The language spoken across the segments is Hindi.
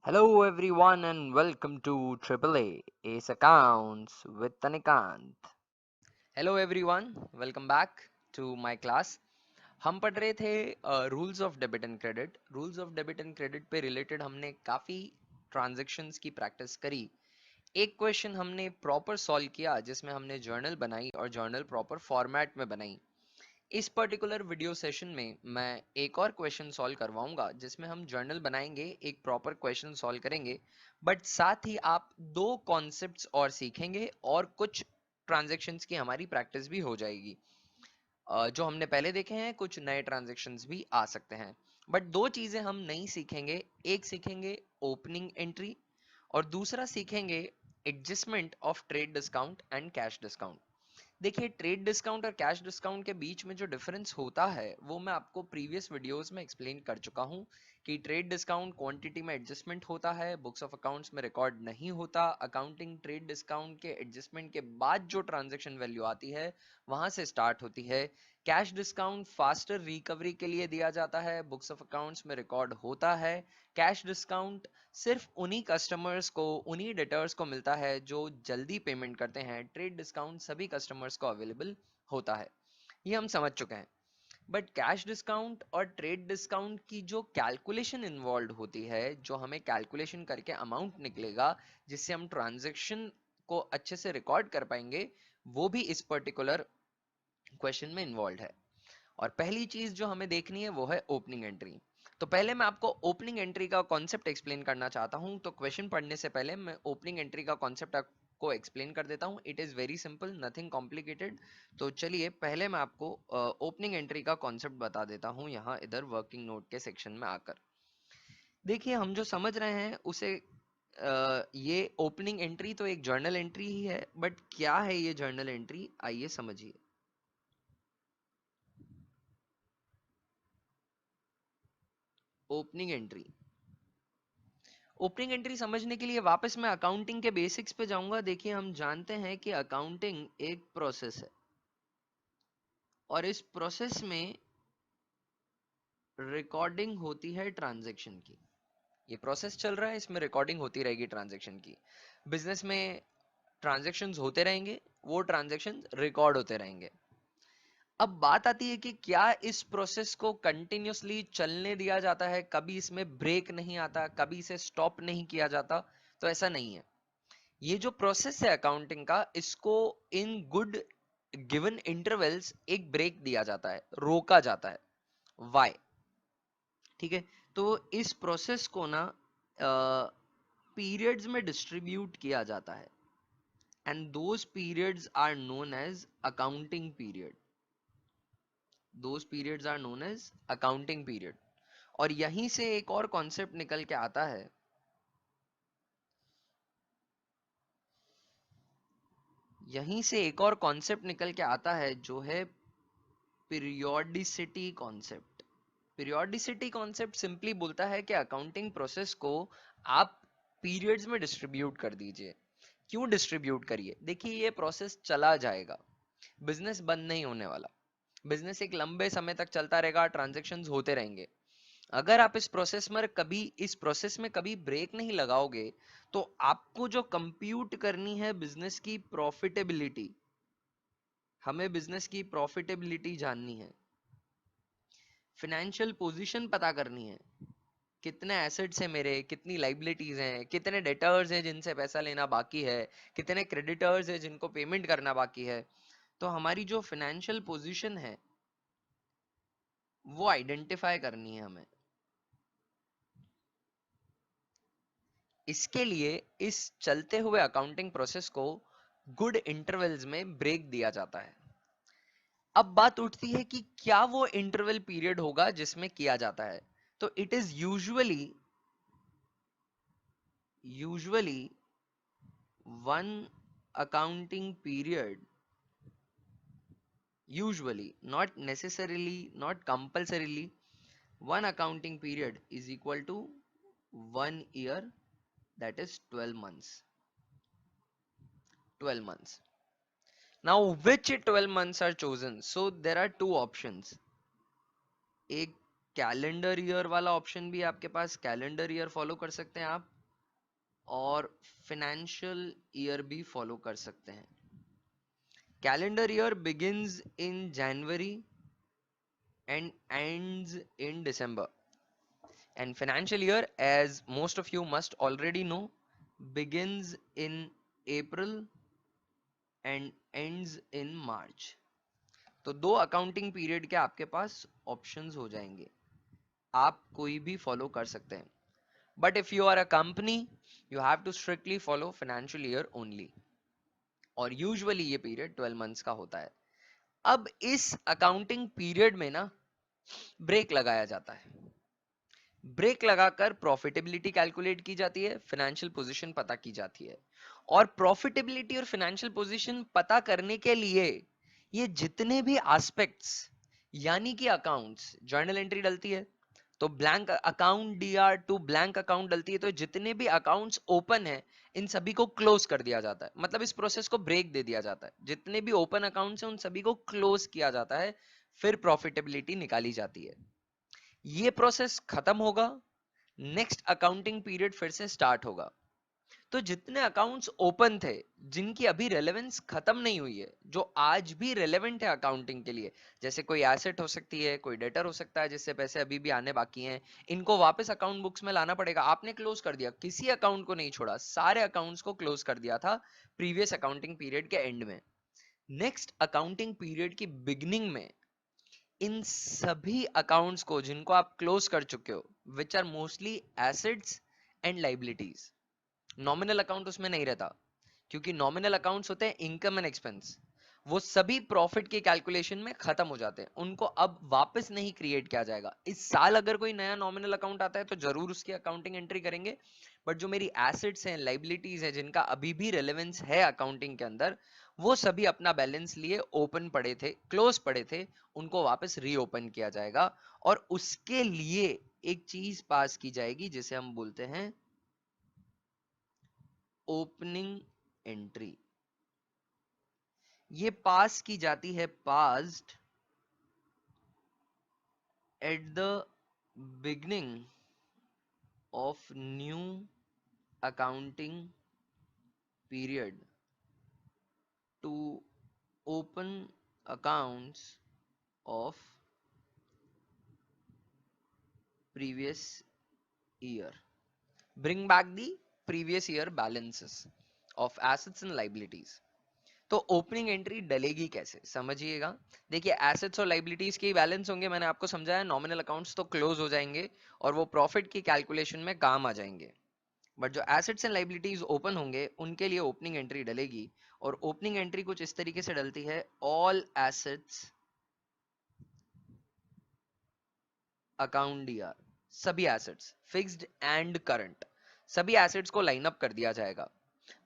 Hello everyone and welcome to AAA Ace Accounts with Tanikant. Hello everyone welcome back to my class. हम पढ़ रहे थे rules of debit and credit. Rules of debit and credit पे रिलेटेड हमने काफ़ी ट्रांजैक्शंस की प्रैक्टिस करी। एक क्वेश्चन हमने प्रॉपर सॉल्व किया जिसमें हमने जर्नल बनाई और जर्नल प्रॉपर फॉर्मेट में बनाई। इस पर्टिकुलर वीडियो सेशन में मैं एक और क्वेश्चन सॉल्व करवाऊंगा जिसमें हम जर्नल बनाएंगे, एक प्रॉपर क्वेश्चन सॉल्व करेंगे, बट साथ ही आप दो कॉन्सेप्ट्स और सीखेंगे और कुछ ट्रांजैक्शंस की हमारी प्रैक्टिस भी हो जाएगी। जो हमने पहले देखे हैं कुछ नए ट्रांजैक्शंस भी आ सकते हैं, बट दो चीजें हम नहीं सीखेंगे। एक सीखेंगे ओपनिंग एंट्री और दूसरा सीखेंगे adjustment of trade discount and cash discount. देखिए, ट्रेड डिस्काउंट और कैश डिस्काउंट के बीच में जो डिफरेंस होता है वो मैं आपको प्रीवियस वीडियोस में एक्सप्लेन कर चुका हूँ कि ट्रेड डिस्काउंट क्वांटिटी में एडजस्टमेंट होता है, बुक्स ऑफ अकाउंट्स में रिकॉर्ड नहीं होता। अकाउंटिंग ट्रेड डिस्काउंट के एडजस्टमेंट के बाद जो ट्रांजैक्शन वैल्यू आती है वहां से स्टार्ट होती है। कैश डिस्काउंट फास्टर रिकवरी के लिए दिया जाता है, बुक्स ऑफ अकाउंट्स में रिकॉर्ड होता है। कैश डिस्काउंट सिर्फ उन्हीं कस्टमर्स को, उन्हीं डेटर्स को मिलता है जो जल्दी पेमेंट करते हैं। ट्रेड डिस्काउंट सभी कस्टमर्स को अवेलेबल होता है। ये हम समझ चुके हैं। बट कैश डिस्काउंट और ट्रेड डिस्काउंट की जो कैलकुलेशन इन्वॉल्व होती है, जो हमें कैलकुलेशन करके अमाउंट निकलेगा जिससे हम ट्रांजैक्शन को अच्छे से रिकॉर्ड कर पाएंगे, वो भी इस पर्टिकुलर क्वेश्चन में इन्वॉल्व है। और पहली चीज जो हमें देखनी है वो है ओपनिंग एंट्री। तो पहले मैं आपको ओपनिंग एंट्री का कॉन्सेप्ट एक्सप्लेन करना चाहता हूं। तो क्वेश्चन पढ़ने से पहले मैं ओपनिंग एंट्री का कॉन्सेप्ट आपको एक्सप्लेन कर देता हूं। It is very simple, nothing complicated. तो चलिए पहले मैं आपको ओपनिंग एंट्री का कॉन्सेप्ट बता देता हूं यहाँ इधर वर्किंग नोट के सेक्शन में आकर। देखिए, हम जो समझ रहे हैं उसे ये ओपनिंग एंट्री तो एक जर्नल एंट्री ही है, बट क्या है ये जर्नल एंट्री, आइए समझिए। ओपनिंग एंट्री, ओपनिंग एंट्री समझने के लिए वापस मैं अकाउंटिंग के बेसिक्स पे जाऊंगा। देखिए, हम जानते हैं कि अकाउंटिंग एक प्रोसेस है और इस प्रोसेस में रिकॉर्डिंग होती है ट्रांजैक्शन की। ये प्रोसेस चल रहा है, इसमें रिकॉर्डिंग होती रहेगी ट्रांजैक्शन की। बिजनेस में ट्रांजैक्शंस होते रहेंगे, वो ट्रांजैक्शन रिकॉर्ड होते रहेंगे। अब बात आती है कि क्या इस प्रोसेस को कंटिन्यूअसली चलने दिया जाता है, कभी इसमें ब्रेक नहीं आता, कभी इसे स्टॉप नहीं किया जाता। तो ऐसा नहीं है। ये जो प्रोसेस है अकाउंटिंग का, इसको इन गुड गिवन इंटरवल्स एक ब्रेक दिया जाता है, रोका जाता है। वाई? ठीक है। तो इस प्रोसेस को ना पीरियड्स में डिस्ट्रीब्यूट किया जाता है and those periods are known as accounting period. Those periods are known as accounting period. और यहीं से एक और कॉन्सेप्ट निकल के आता है। यहीं से एक और कॉन्सेप्ट निकल के आता है जो है periodicity concept. Periodicity concept simply बोलता है कि अकाउंटिंग प्रोसेस को आप पीरियड्स में डिस्ट्रीब्यूट कर दीजिए। क्यों डिस्ट्रीब्यूट करिए? देखिए, ये प्रोसेस चला जाएगा, बिजनेस बंद नहीं होने वाला। बिजनेस एक लंबे समय तक चलता रहेगा, ट्रांजैक्शंस होते रहेंगे। अगर आप इस प्रोसेस में कभी ब्रेक नहीं लगाओगे तो आपको जो कंप्यूट करनी है बिजनेस की प्रॉफिटेबिलिटी, हमें बिजनेस की प्रॉफिटेबिलिटी जाननी है, फाइनेंशियल पोजीशन पता करनी है। कितने एसेट्स हैं मेरे, कितनी लाइबिलिटीज हैं, कितने डेटर्स हैं जिनसे पैसा लेना बाकी है, कितने क्रेडिटर्स हैं जिनको पेमेंट करना बाकी है। तो हमारी जो फाइनेंशियल पोजीशन है वो आइडेंटिफाई करनी है हमें। इसके लिए इस चलते हुए अकाउंटिंग प्रोसेस को गुड इंटरवल्स में ब्रेक दिया जाता है। अब बात उठती है कि क्या वो इंटरवल पीरियड होगा जिसमें किया जाता है। तो it is usually one accounting period, usually, not necessarily, not compulsorily, one accounting period is equal to 1 year, that is 12 months. 12 months. Now, which 12 months are chosen? So, there are two options. एक कैलेंडर ईयर वाला ऑप्शन भी आपके पास, कैलेंडर ईयर फॉलो कर सकते हैं आप, और फाइनेंशियल ईयर भी फॉलो कर सकते हैं। Calendar year begins in January and ends in December. And financial year, as most of you must already know, begins in April and ends in March. तो दो अकाउंटिंग पीरियड के आपके पास ऑप्शंस हो जाएंगे, आप कोई भी फॉलो कर सकते हैं। But if you are a company, you have to strictly follow financial year only, और यूजुअली ये पीरियड 12 मंथ्स का होता है। अब इस अकाउंटिंग पीरियड में ना ब्रेक लगाया जाता है, ब्रेक लगाकर प्रॉफिटेबिलिटी कैलकुलेट की जाती है, फाइनेंशियल पोजीशन पता की जाती है। और प्रॉफिटेबिलिटी और फाइनेंशियल पोजीशन पता करने के लिए ये जितने भी एस्पेक्ट्स, यानी कि अकाउंट्स, जर्नल एंट्री डलती है तो blank account D R to blank account डलती है, तो जितने भी अकाउंट्स ओपन है इन सभी को क्लोज कर दिया जाता है, मतलब इस प्रोसेस को ब्रेक दे दिया जाता है। जितने भी ओपन अकाउंट्स हैं उन सभी को क्लोज किया जाता है, फिर प्रॉफिटेबिलिटी निकाली जाती है। ये प्रोसेस खत्म होगा, नेक्स्ट अकाउंटिंग पीरियड फिर से स्टार्ट होगा। तो जितने अकाउंट्स ओपन थे, जिनकी अभी रेलेवेंस खत्म नहीं हुई है, जो आज भी रेलेवेंट है अकाउंटिंग के लिए, जैसे कोई एसेट हो सकती है, कोई डेटर हो सकता है जिससे पैसे अभी भी आने बाकी हैं, इनको वापस अकाउंट बुक्स में लाना पड़ेगा। आपने क्लोज कर दिया, किसी अकाउंट को नहीं छोड़ा, सारे अकाउंट्स को क्लोज कर दिया था प्रीवियस अकाउंटिंग पीरियड के एंड में। नेक्स्ट अकाउंटिंग पीरियड की बिगिनिंग में इन सभी अकाउंट्स को जिनको आप क्लोज कर चुके हो, which are mostly assets and liabilities, nominal account उसमें नहीं रहता, क्योंकि नॉमिनल अकाउंट्स होते हैं इनकम एंड एक्सपेंस, वो सभी प्रॉफिट के कैलकुलेशन में खत्म हो जाते हैं, उनको अब वापस नहीं क्रिएट किया जाएगा। इस साल अगर कोई नया नॉमिनल अकाउंट आता है तो जरूर उसकी अकाउंटिंग एंट्री करेंगे, बट जो मेरी एसेट्स हैं, लाइबिलिटीज हैं, जिनका अभी भी रेलेवेंस है अकाउंटिंग के अंदर, वो सभी अपना बैलेंस लिए ओपन पड़े थे, क्लोज पड़े थे, उनको वापस रीओपन किया जाएगा। और उसके लिए एक चीज पास की जाएगी जिसे हम बोलते हैं ओपनिंग एंट्री। ये पास की जाती है, passed at the beginning of new accounting period to open accounts of previous year, bring back the previous year balances of assets and liabilities। तो ओपनिंग एंट्री डलेगी कैसे, समझिएगा। देखिए, एसेट्स और लाइबिलिटीज के बैलेंस होंगे, मैंने आपको समझाया, नॉमिनल अकाउंट्स तो क्लोज हो जाएंगे और वो प्रॉफिट की कैलकुलेशन में काम आ जाएंगे, बट जो एसेट्स एंड लाइबिलिटीज ओपन होंगे उनके लिए ओपनिंग एंट्री डलेगी। और ओपनिंग एंट्री कुछ इस तरीके से डलती है, ऑल एसेट्स अकाउंट डीआर, सभी एसेट्स फिक्स्ड एंड करंट, सभी एसेट्स को लाइन अप कर दिया जाएगा।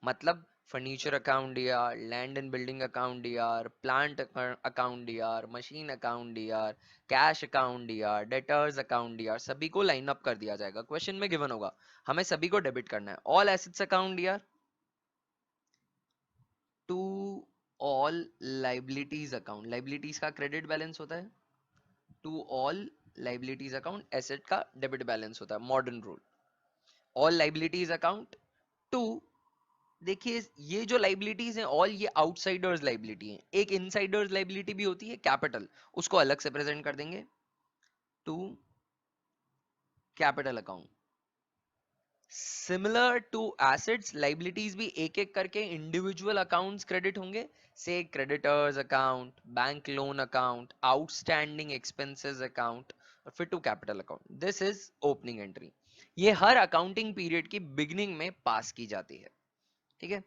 मतलब furniture account DR, land and building account DR, plant account DR, machine account D R, cash account DR, debtors account D R, सभी को लाइन अप कर दिया जाएगा। क्वेश्चन में गिवन होगा, हमें सभी को डेबिट करना है। All assets account D R to all liabilities account, liabilities का क्रेडिट बैलेंस होता है, to all liabilities account asset का डेबिट बैलेंस होता है, modern rule. All liabilities account to, देखिए ये जो लाइबिलिटीज हैं ऑल, ये आउटसाइडर्स लाइबिलिटी है, एक इनसाइडर्स लाइबिलिटी भी होती है कैपिटल, उसको अलग से प्रेजेंट कर देंगे, to capital account. Similar to assets, liabilities भी एक एक करके इंडिविजुअल अकाउंट्स क्रेडिट होंगे, से creditors account, bank loan account, outstanding expenses account, और फिर to capital account. This is opening entry. ये हर अकाउंटिंग पीरियड की बिगनिंग में पास की जाती है, ठीक है।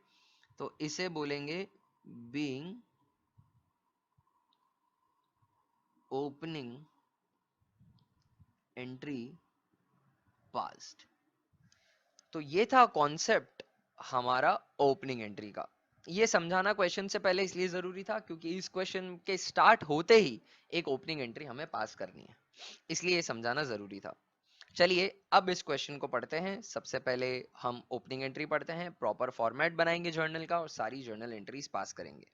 तो इसे बोलेंगे बीइंग ओपनिंग एंट्री पास्ड। तो ये था कॉन्सेप्ट हमारा ओपनिंग एंट्री का। ये समझाना क्वेश्चन से पहले इसलिए जरूरी था क्योंकि इस क्वेश्चन के स्टार्ट होते ही एक ओपनिंग एंट्री हमें पास करनी है, इसलिए ये समझाना जरूरी था। चलिए अब इस क्वेश्चन को पढ़ते हैं। सबसे पहले हम ओपनिंग एंट्री पढ़ते हैं, प्रॉपर फॉर्मेट बनाएंगे जर्नल का और सारी जर्नल एंट्रीज पास करेंगे।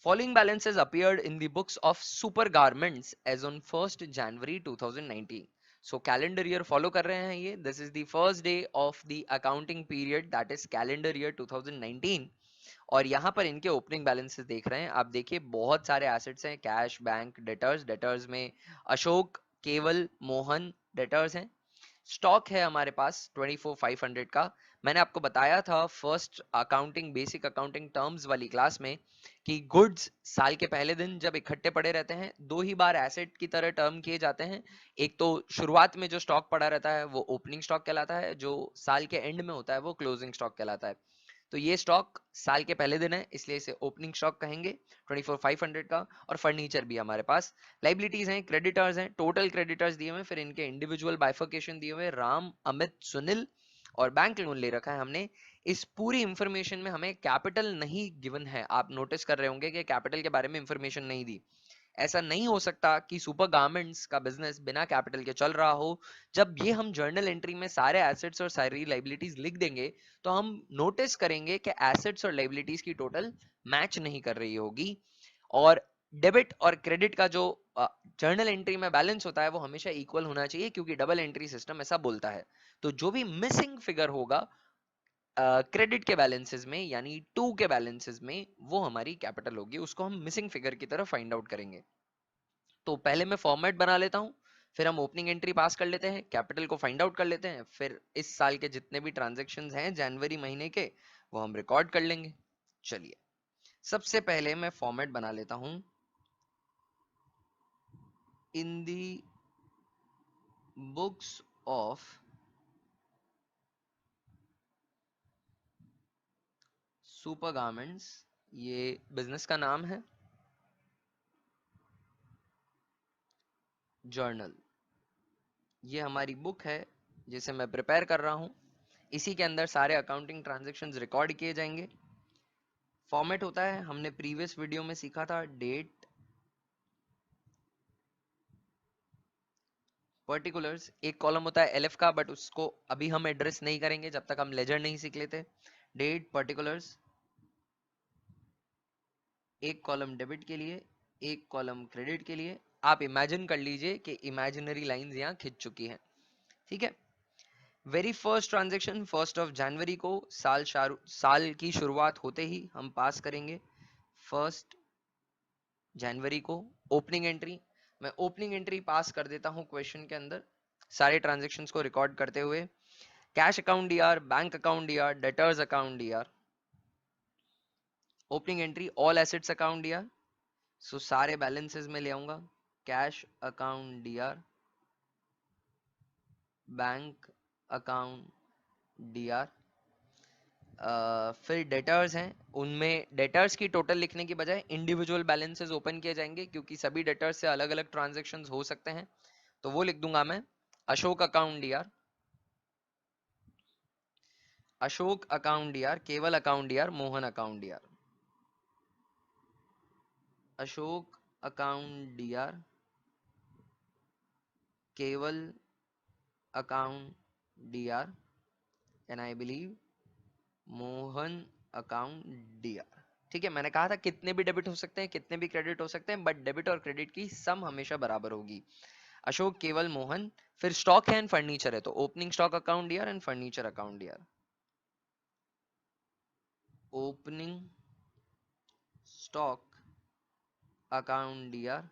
Following balances appeared in the books of Super Garments as on 1st January 2019. So calendar year follow कर रहे हैं ये. This is the first day of the accounting period, that is calendar year 2019. और यहाँ पर इनके ओपनिंग बैलेंसेस देख रहे हैं आप. देखिए बहुत सारे एसेट्स हैं. Cash, bank, debtors. डेटर्स में अशोक, केवल, मोहन डेटर्स हैं. स्टॉक है हमारे पास 24,500 का. मैंने आपको बताया था first accounting basic accounting terms वाली क्लास में कि गुड्स साल के पहले दिन जब इकट्ठे पड़े रहते हैं दो ही बार एसेट की तरह टर्म किए जाते हैं. एक तो शुरुआत में जो स्टॉक पड़ा रहता है वो ओपनिंग स्टॉक कहलाता है, जो साल के एंड में होता है वो क्लोजिंग स्टॉक कहलाता है. तो ये स्टॉक साल के पहले दिन है इसलिए इसे ओपनिंग स्टॉक कहेंगे 24,500 का. और फर्नीचर भी हमारे पास. लाइबिलिटीज हैं, क्रेडिटर्स हैं. टोटल क्रेडिटर्स दिए हुए, फिर इनके इंडिविजुअल बाइफर्केशन दिए हुए. राम, अमित, सुनील और बैंक लोन ले रखा है हमने. इस पूरी इंफॉर्मेशन में हमें कैपिटल नहीं गिवन है. आप नोटिस कर रहे होंगे कि कैपिटल के बारे में इंफॉर्मेशन नहीं दी. ऐसा नहीं हो सकता कि सुपर गारमेंट्स का बिजनेस बिना कैपिटल के चल रहा हो. जब ये हम जर्नल एंट्री में सारे एसेट्स और सारी लाइबिलिटीज लिख देंगे तो हम नोटिस करेंगे कि एसेट्स और लाइबिलिटीज की टोटल मैच नहीं कर रही होगी. और डेबिट और क्रेडिट का जो जर्नल एंट्री में बैलेंस होता है वो हमेशा इक्वल होना चाहिए क्योंकि डबल एंट्री सिस्टम ऐसा बोलता है. तो जो भी मिसिंग फिगर होगा क्रेडिट के बैलेंसेस में यानी टू के बैलेंसेस में वो हमारी कैपिटल होगी. उसको हम मिसिंग फिगर की तरह फाइंड आउट करेंगे. तो पहले मैं फॉर्मेट बना लेता हूं, फिर हम ओपनिंग एंट्री पास कर लेते हैं, कैपिटल को फाइंड आउट कर लेते हैं, फिर इस साल के जितने भी ट्रांजैक्शंस हैं जनवरी महीने के वो हम रिकॉर्ड कर लेंगे. चलिए सबसे पहले मैं फॉर्मेट बना लेता हूं. इन दी बुक्स ऑफ सुपर गारमेंट्स, ये बिजनेस का नाम है. जर्नल, ये हमारी बुक है जिसे मैं प्रिपेयर कर रहा हूं. इसी के अंदर सारे अकाउंटिंग ट्रांजैक्शंस रिकॉर्ड किए जाएंगे. फॉर्मेट होता है, हमने प्रीवियस वीडियो में सीखा था, डेट, पर्टिकुलर्स. एक कॉलम होता है एलएफ का बट उसको अभी हम एड्रेस नहीं करेंगे जब तक हम लेजर नहीं सीख लेते. Date, particulars. एक कॉलम डेबिट के लिए, एक कॉलम क्रेडिट के लिए. आप इमेजिन कर लीजिए कि इमेजिनरी लाइंस यहाँ खिंच चुकी हैं. ठीक है. वेरी फर्स्ट ट्रांजेक्शन 1 जनवरी को, साल की शुरुआत होते ही हम पास करेंगे 1 जनवरी को ओपनिंग एंट्री. मैं ओपनिंग एंट्री पास कर देता हूं क्वेश्चन के अंदर सारे ट्रांजेक्शन्स को रिकॉर्ड करते हुए. Cash account DR, bank account DR, debtors account DR. Opening entry all assets account DR. So सारे बैलेंसेस में ले आऊंगा. Cash account DR, bank account DR. फिर डेटर्स हैं, उनमें डेटर्स की टोटल लिखने की बजाय इंडिविजुअल बैलेंसेस ओपन किए जाएंगे क्योंकि सभी डेटर्स से अलग अलग ट्रांजेक्शन्स हो सकते हैं. तो वो लिख दूंगा मैं. Ashok account DR, Ashok account DR, Keval account DR, Mohan account DR. Ashok account DR, Keval account DR and I believe Mohan account DR. ठीक है. मैंने कहा था कितने भी डेबिट हो सकते हैं कितने भी क्रेडिट हो सकते हैं बट डेबिट और क्रेडिट की सम हमेशा बराबर होगी. अशोक, केवल, मोहन. फिर स्टॉक है एंड फर्नीचर है तो opening stock account DR and furniture account DR. Opening stock account DR,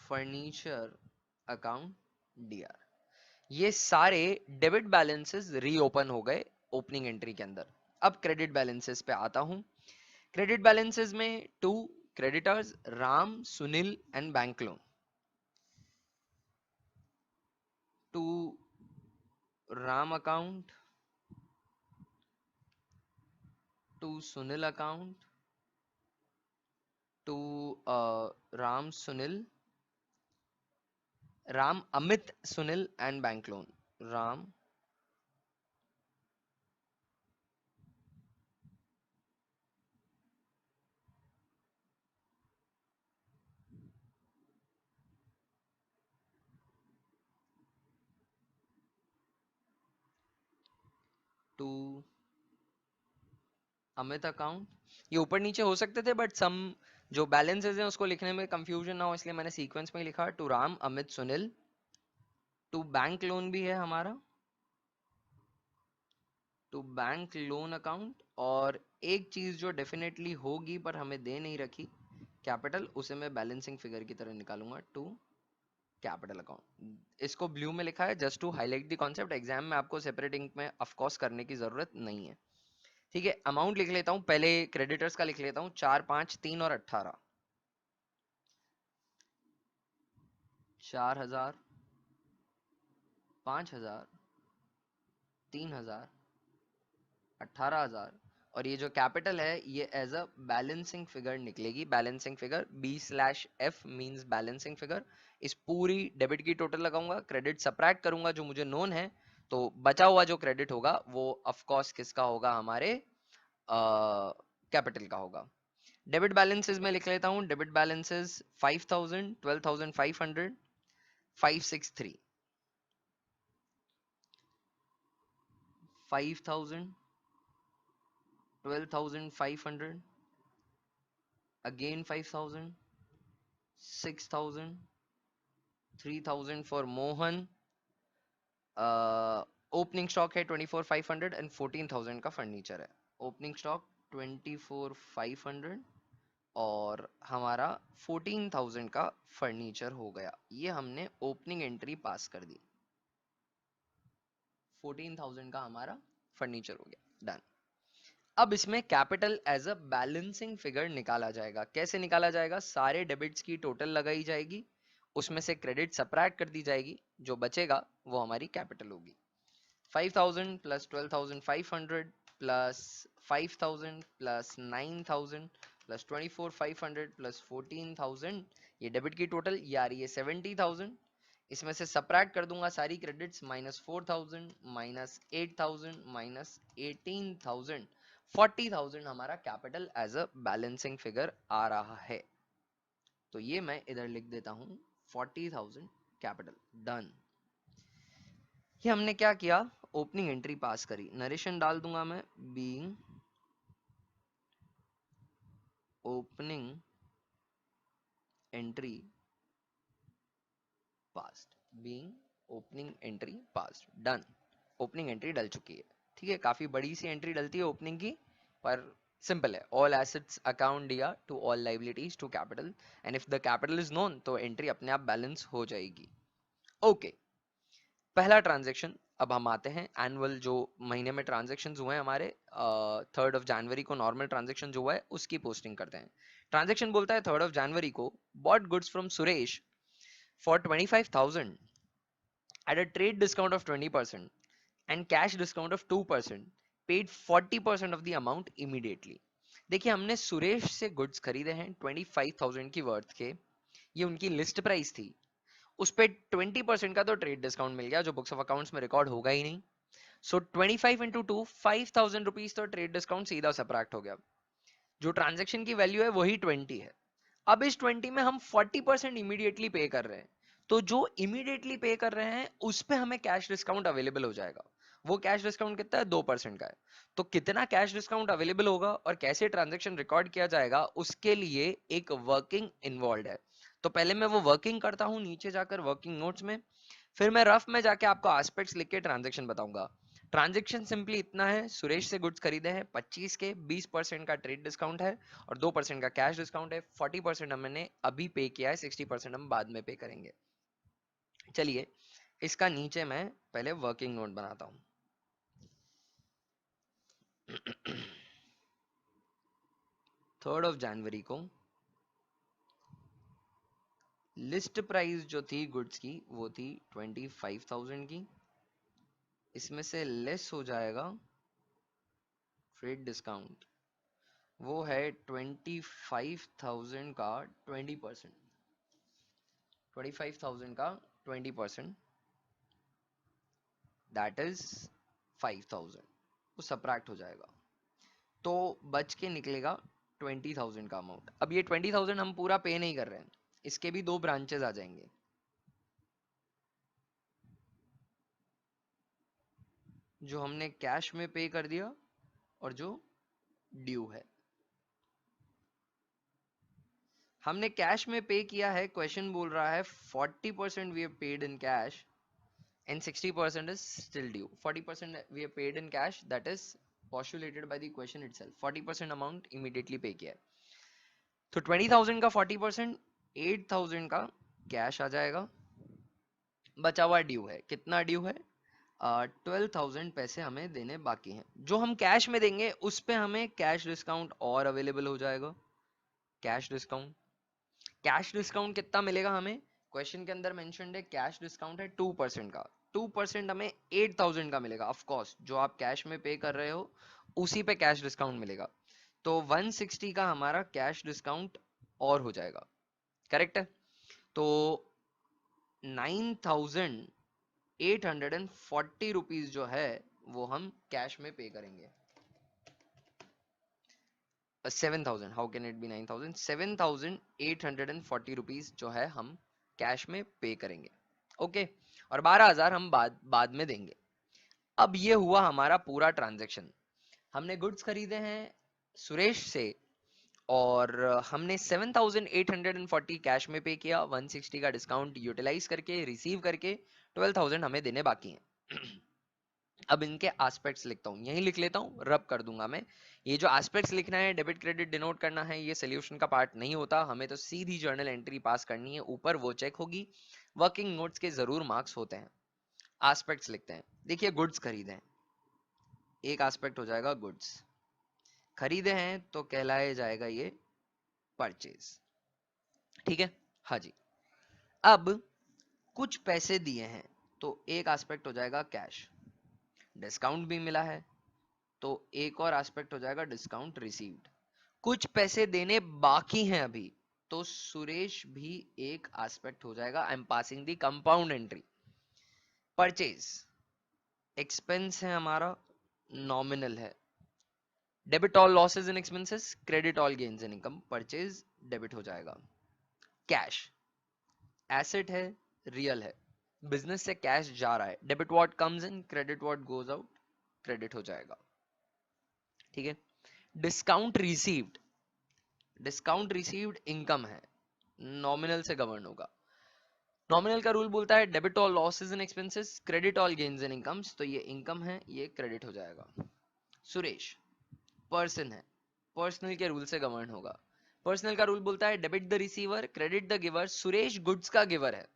furniture account DR. ये सारे डेबिट बैलेंसेस रीओपन हो गए ओपनिंग एंट्री के अंदर. अब क्रेडिट बैलेंसेस पे आता हूं. क्रेडिट बैलेंसेस में to creditors, Ram, Sunil and bank loan. To Ram account, to Sunil account, to Ram Sunil, Ram Amit Sunil and bank loan. Ram to Amit account, ये ऊपर नीचे हो सकते थे बट सम जो बैलेंसेस हैं उसको लिखने में कंफ्यूजन ना हो इसलिए मैंने सीक्वेंस में ही लिखा। To Ram, Amit, Sunil. To bank loan भी है हमारा, टू बैंक लोन अकाउंट। और एक चीज जो डेफिनेटली होगी पर हमें दे नहीं रखी, कैपिटल, उसे मैं बैलेंसिंग फिगर की तरह निकालूंगा, टू कैपिटल अकाउंट। इसको ब्लू में लिखा है just to highlight the concept. Exam में आपको सेपरेट इंक में ऑफ कोर्स करने की जरूरत नहीं है। ठीक है, अमाउंट लिख लेता हूं पहले, क्रेडिटर्स का लिख लेता हूं, 4, 5, 3 और 18। 4,000, 5,000, 3,000, 18,000। और ये जो कैपिटल है ये एज अ बैलेंसिंग फिगर निकलेगी। Balancing figure B/F means balancing figure. इस पूरी डेबिट की टोटल लगाऊंगा, क्रेडिट सबट्रैक्ट करूंगा जो मुझे नोन है, तो बचा हुआ जो क्रेडिट होगा वो ऑफ कोर्स किसका होगा, हमारे कैपिटल का होगा। डेबिट बैलेंसेस में लिख लेता हूं, debit balances 5,000, 12,500, 563, 5,000, 12,500, again 5,000, 6,000, 3,000 for Mohan। Opening stock है 24,500 एंड 14,000 का फर्नीचर है। ओपनिंग स्टॉक 24,500 और हमारा 14,000 का फर्नीचर हो गया। ये हमने ओपनिंग एंट्री पास कर दी, 14,000 का हमारा फर्नीचर हो गया, डन। अब इसमें capital as a balancing figure निकाला जाएगा। कैसे निकाला जाएगा, सारे डेबिट्स की टोटल लगाई जाएगी, उसमें से क्रेडिट सबट्रैक्ट कर दी जाएगी, जो बचेगा वो हमारी कैपिटल होगी। 5,000 plus 12,500 plus 5,000 plus 9,000 plus 24,500 plus 14,000, ये डेबिट की टोटल, ये आ रही है 70,000। इसमें से सबट्रैक्ट कर दूंगा सारी क्रेडिट्स, -4,000 -8,000 -18,000, 40,000 हमारा capital as a balancing figure आ रहा है। तो ये मैं इधर लिख देता हूं 40,000 कैपिटल, डन। ये हमने क्या किया, ओपनिंग एंट्री पास करी। नरेशन डाल दूंगा मैं, being opening entry passed, being opening entry passed, done. Opening entry डल चुकी है। ठीक है, काफी बड़ी सी एंट्री डलती है ओपनिंग की, पर सिंपल है। ऑल एसेट्स अकाउंट दिया to all liabilities to capital, and if the capital is known तो एंट्री अपने आप बैलेंस हो जाएगी। ओके, पहला ट्रांजेक्शन। अब हम आते हैं एनुअल, जो महीने में ट्रांजेक्शन हुए हैं हमारे, 3rd of January को नॉर्मल ट्रांजेक्शन जो हुआ है उसकी पोस्टिंग करते हैं। ट्रांजेक्शन बोलता है 3rd of January को bought goods from Suresh for 25,000 at a trade discount of 20% and cash discount of 2%, paid 40% of the amount immediately। देखिए, हमने सुरेश से गुड्स खरीदे हैं 25,000 की वर्थ के, ये उनकी लिस्ट प्राइस थी, उस पे 20% का तो ट्रेड डिस्काउंट मिल गया जो बुक्स ऑफ अकाउंट्स में रिकॉर्ड होगा ही नहीं। सो 25 इंटू 2, 5,000 रुपीज तो ट्रेड डिस्काउंट सीधा सबट्रैक्ट हो गया। जो ट्रांजेक्शन की वैल्यू है वही 20 है। अब इस 20 में हम 40% इमीडिएटली पे कर रहे हैं, तो जो इमीडिएटली पे कर रहे हैं उस पे हमें कैश डिस्काउंट अवेलेबल हो जाएगा। वो कैश डिस्काउंट कितना है, 2% का है। तो कितना कैश डिस्काउंट अवेलेबल होगा और कैसे ट्रांजेक्शन रिकॉर्ड किया जाएगा, उसके लिए एक वर्किंग इन्वॉल्व है। तो पहले मैं वो वर्किंग करता हूं नीचे जाकर वर्किंग नोट्स में, फिर मैं रफ में जाके आपको एस्पेक्ट्स लिख के ट्रांजेक्शन बताऊंगा। ट्रांजेक्शन सिंपली इतना है, सुरेश से गुड्स खरीदे हैं 25 के, 20% का ट्रेड डिस्काउंट है और 2% का कैश डिस्काउंट है। 40% हमने अभी पे किया है, 60% हम बाद में पे करेंगे। चलिए, इसका नीचे मैं पहले वर्किंग नोट बनाता हूं। 3rd of January को लिस्ट प्राइस जो थी गुड्स की वो थी 25,000 की, इसमें से लेस हो जाएगा ट्रेड डिस्काउंट, वो है 25,000 का 20%, 25,000 का 20%, दैट इज 5,000, वो सबट्रैक्ट हो जाएगा, तो बच के निकलेगा 20,000 का अमाउंट। अब ये 20,000 हम पूरा पे नहीं कर रहे हैं, इसके भी दो ब्रांचेस आ जाएंगे। जो हमने कैश में पे कर दिया और जो ड्यू है। हमने कैश में पे किया है, क्वेश्चन बोल रहा है 40% we have paid in cash and 60% is still due. 40% we have paid in cash, that is postulated by the question itself. 40% amount immediately pay किया है, तो 20,000 का 40% 8,000 का कैश आ जाएगा। बचा हुआ ड्यू है, कितना ड्यू है? 12,000 पैसे हमें देने बाकी हैं। जो हम कैश में देंगे उस पे हमें कैश डिस्काउंट और अवेलेबल हो जाएगा। कैश डिस्काउंट, कैश डिस्काउंट कितना मिलेगा हमें? क्वेश्चन के अंदर मेंशन्ड है कैश डिस्काउंट है 2% का। 2% हमें 8,000 का मिलेगा। ऑफ कोर्स जो आप कैश में पे कर रहे हो उसी पे कैश डिस्काउंट मिलेगा, तो 160 का हमारा कैश डिस्काउंट और हो जाएगा। करेक्ट है? तो 9,840 रुपीज जो है वो हम कैश में पे करेंगे। 7,000, how can it be 9,000? 7,840 rupees जो है हम कैश में पे करेंगे। ओके, और 12,000 हम बाद में देंगे। अब ये हुआ हमारा पूरा ट्रांजैक्शन। हमने गुड्स खरीदे हैं सुरेश से और हमने 7,840 कैश में पे किया, 160 का डिस्काउंट यूटिलाइज करके रिसीव करके 12,000 हमें देने बाकी हैं। अब इनके एस्पेक्ट्स लिखता हूँ, यही लिख लेता हूँ, रब कर दूंगा मैं। ये जो एस्पेक्ट्स लिखना है, डेबिट क्रेडिट डिनोट करना है, ये सोल्यूशन का पार्ट नहीं होता, हमें तो सीधी जर्नल एंट्री पास करनी है, ऊपर वो चेक होगी। वर्किंग नोट्स के जरूर मार्क्स होते हैं। एस्पेक्ट्स लिखते हैं। देखिए गुड्स खरीदे हैं, एक एस्पेक्ट हो जाएगा गुड्स खरीदे हैं, तो कहलाया जाएगा ये परचेज। ठीक है, हाँ जी। अब कुछ पैसे दिए हैं, तो एक एस्पेक्ट हो जाएगा कैश। डिस्काउंट भी मिला है, तो एक और एस्पेक्ट हो जाएगा डिस्काउंट रिसीव्ड। कुछ पैसे देने बाकी हैं अभी, तो सुरेश भी एक एस्पेक्ट हो जाएगा। I am passing the compound entry. Purchase expense है हमारा, नॉमिनल है। Debit all losses and expenses, credit all gains and income, purchase debit हो जाएगा। कैश एसेट है, रियल है, बिजनेस से कैश जा रहा है। Debit what comes in, credit what goes out, credit हो जाएगा। ठीक है। Discount received, discount received income है, नॉमिनल से गवर्न होगा। नॉमिनल का रूल बोलता है debit all losses and expenses, credit all gains and incomes, तो ये इनकम है, ये क्रेडिट हो जाएगा। सुरेश पर्सन है, पर्सनल के रूल से गवर्न होगा। पर्सनल का रूल बोलता है debit the receiver, credit the giver. Suresh goods का गिवर है।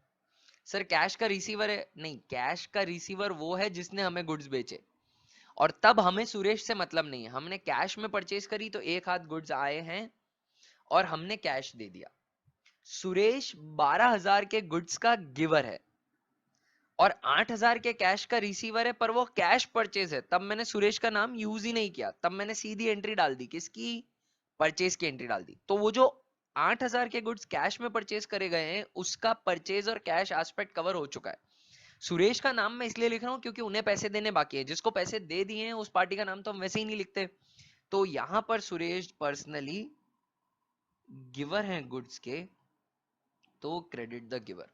सर कैश का रिसीवर है? नहीं, कैश का रिसीवर वो है जिसने हमें गुड्स बेचे, और तब हमें सुरेश से मतलब नहीं है। हमने कैश में परचेज करी तो एक हाथ गुड्स आए हैं और हमने कैश दे दिया। सुरेश 12,000 के गुड्स का गिवर है और 8,000 के कैश का रिसीवर है, पर वो कैश परचेज है, तब मैंने सुरेश का नाम यूज ही नहीं किया, तब मैंने सीधी एंट्री डाल दी, किसकी? परचेज की एंट्री डाल दी। तो वो जो 8,000 के गुड्स कैश में परचेज करे गए हैं उसका परचेज और कैश एस्पेक्ट कवर हो चुका है। सुरेश का नाम मैं इसलिए लिख रहा हूं क्योंकि उन्हें पैसे देने बाकी है। जिसको पैसे दे दिए हैं उस पार्टी का नाम तो हम वैसे ही नहीं लिखते। तो यहां पर सुरेश पर्सनली गिवर हैं गुड्स के, तो क्रेडिट द गिवर।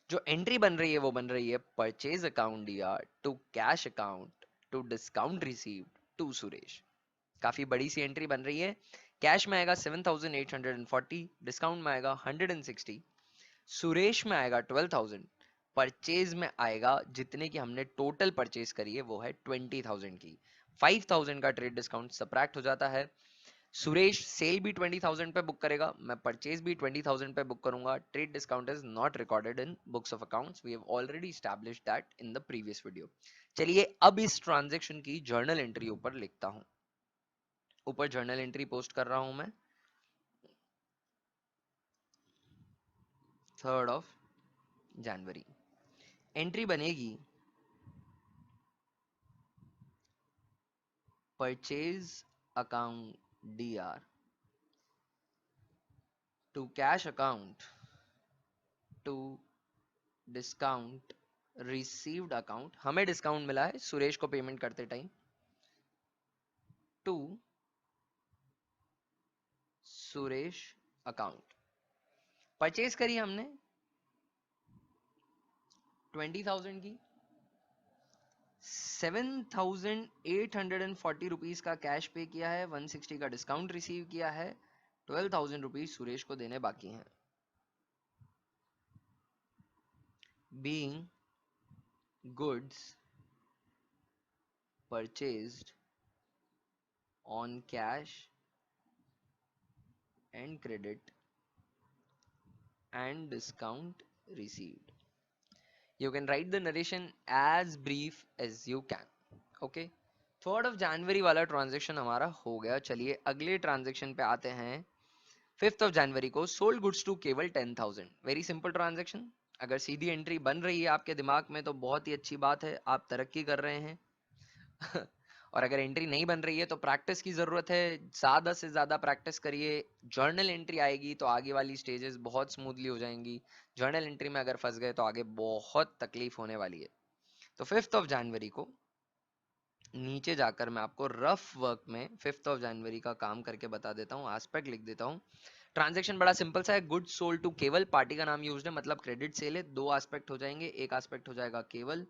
जो एंट्री बन रही है वो बन रही है परचेज अकाउंट दिया to cash account to discount received to Suresh. काफी बड़ी सी एंट्री बन रही है। कैश में आएगा 7,840, डिस्काउंट में आएगा 160, सुरेश में आएगा 12,000, परचेज में आएगा जितने की हमने टोटल परचेज करी है वो है 20,000 की। 5,000 का ट्रेड डिस्काउंट सबट्रैक्ट हो जाता है। सुरेश सेल भी 20,000 पे बुक करेगा, मैं परचेज भी 20,000 पे बुक करूंगा। Trade discount is not recorded in books of accounts, we have already established that in the previous video. चलिए अब इस ट्रांजैक्शन की जर्नल एंट्री ऊपर लिखता हूं। ऊपर जर्नल एंट्री पोस्ट कर रहा हूं मैं, 3rd ऑफ जनवरी। एंट्री बनेगी purchase account DR to cash account to discount received account, हमें डिस्काउंट मिला है सुरेश को पेमेंट करते time, to Suresh account. Purchase करी हमने 20,000 की, 7,840 रुपीज का कैश पे किया है, 160 का डिस्काउंट रिसीव किया है, 12,000 रुपीज सुरेश को देने बाकी हैं। Being goods purchased on cash and credit and discount received. You can write the narration as brief as you can. Okay. 3rd of January वाला ट्रांजेक्शन हमारा हो गया। चलिए अगले ट्रांजेक्शन पे आते हैं। 5th of January को सोल्ड गुड्स टू केवल 10,000। Very simple transaction. अगर सीधी एंट्री बन रही है आपके दिमाग में तो बहुत ही अच्छी बात है, आप तरक्की कर रहे हैं। और अगर एंट्री नहीं बन रही है तो प्रैक्टिस की जरूरत है, ज्यादा से ज्यादा प्रैक्टिस करिए। जर्नल एंट्री आएगी तो आगे वाली स्टेजेस बहुत स्मूथली हो जाएंगी। जर्नल एंट्री में अगर फंस गए तो आगे बहुत तकलीफ होने वाली है। तो 5th ऑफ जनवरी को नीचे जाकर मैं आपको रफ वर्क में 5th ऑफ जनवरी का काम करके बता देता हूँ, एस्पेक्ट लिख देता हूँ। ट्रांजैक्शन बड़ा सिंपल सा है, गुड्स सोल्ड टू केवल, पार्टी का नाम यूज्ड है मतलब क्रेडिट सेल है। 2 एस्पेक्ट हो जाएंगे, एक एस्पेक्ट हो जाएगा केवल,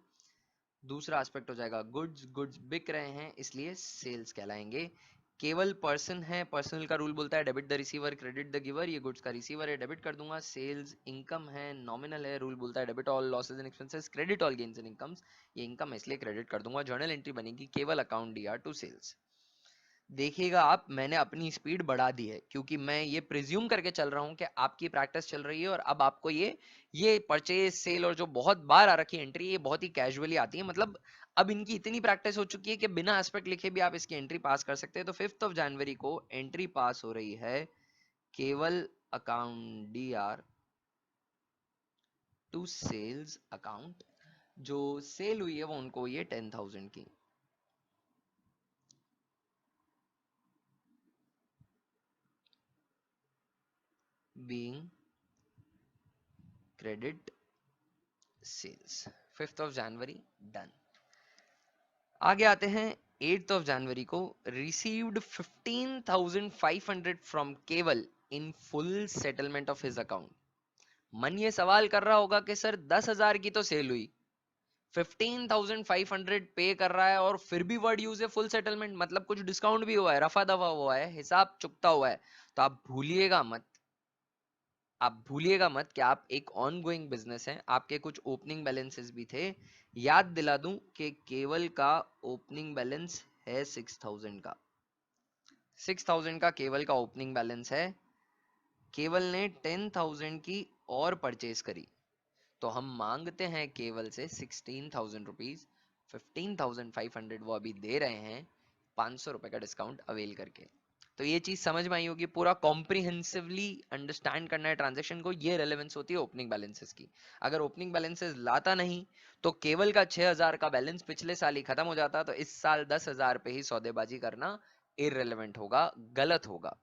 दूसरा एस्पेक्ट हो जाएगा गुड्स। गुड्स बिक रहे हैं इसलिए सेल्स कहलाएंगे। केवल पर्सन है, पर्सनल का रूल बोलता है debit the receiver credit the giver, ये गुड्स का रिसीवर है डेबिट कर दूंगा। सेल्स इनकम है, नॉमिनल है, रूल बोलता है debit all losses and expenses credit all gains and incomes, ये इनकम है इसलिए क्रेडिट कर दूंगा। जर्नल एंट्री बनेगी केवल अकाउंट डीआर टू सेल्स। देखिएगा आप, मैंने अपनी स्पीड बढ़ा दी है क्योंकि मैं ये प्रिज्यूम करके चल रहा हूं कि आपकी प्रैक्टिस चल रही है और अब आपको ये परचेज सेल और जो बहुत बार आ रखी एंट्री ये बहुत ही कैजुअली आती है। मतलब अब इनकी इतनी प्रैक्टिस हो चुकी है कि बिना एस्पेक्ट लिखे भी आप इसकी एंट्री पास कर सकते हैं। तो 5th ऑफ जनवरी को एंट्री पास हो रही है Keval account D R to sales account. जो सेल हुई है वो उनको ये 10,000 की। Being credit sales. 5th of January done. आगे आते हैं 8th ऑफ जनवरी को, रिसीव्ड 15,500 फ्रॉम केवल in full settlement of his account. मन ये सवाल कर रहा होगा कि सर 10,000 की तो सेल हुई, 15,500 पे कर रहा है और फिर भी वर्ड यूज है फुल सेटलमेंट, मतलब कुछ डिस्काउंट भी हुआ है, रफा दफा हुआ है, हिसाब चुकता हुआ है। तो आप भूलिएगा मत कि आप एक ऑन गोइंग बिजनेस है, आपके कुछ ओपनिंग बैलेंसेस भी थे। याद दिला दूं कि केवल का ओपनिंग बैलेंस है 6,000 का। 6,000 का केवल का ओपनिंग बैलेंस है। केवल ने 10,000 की और परचेज करी तो हम मांगते हैं केवल से 16,000 रुपीज। 15,500 वो अभी दे रहे हैं 500 रुपए का डिस्काउंट अवेल करके। तो ये चीज समझ में आई होगी, पूरा कॉम्प्रिहेंसिवली अंडरस्टैंड करना है ट्रांजेक्शन को। ये रेलेवेंस होती है ओपनिंग बैलेंसेस की। अगर ओपनिंग बैलेंसेस लाता नहीं तो केवल का 6,000 का बैलेंस पिछले साल ही खत्म हो जाता, तो इस साल 10,000 पे ही सौदेबाजी करना इररेलेवेंट होगा, गलत होगा।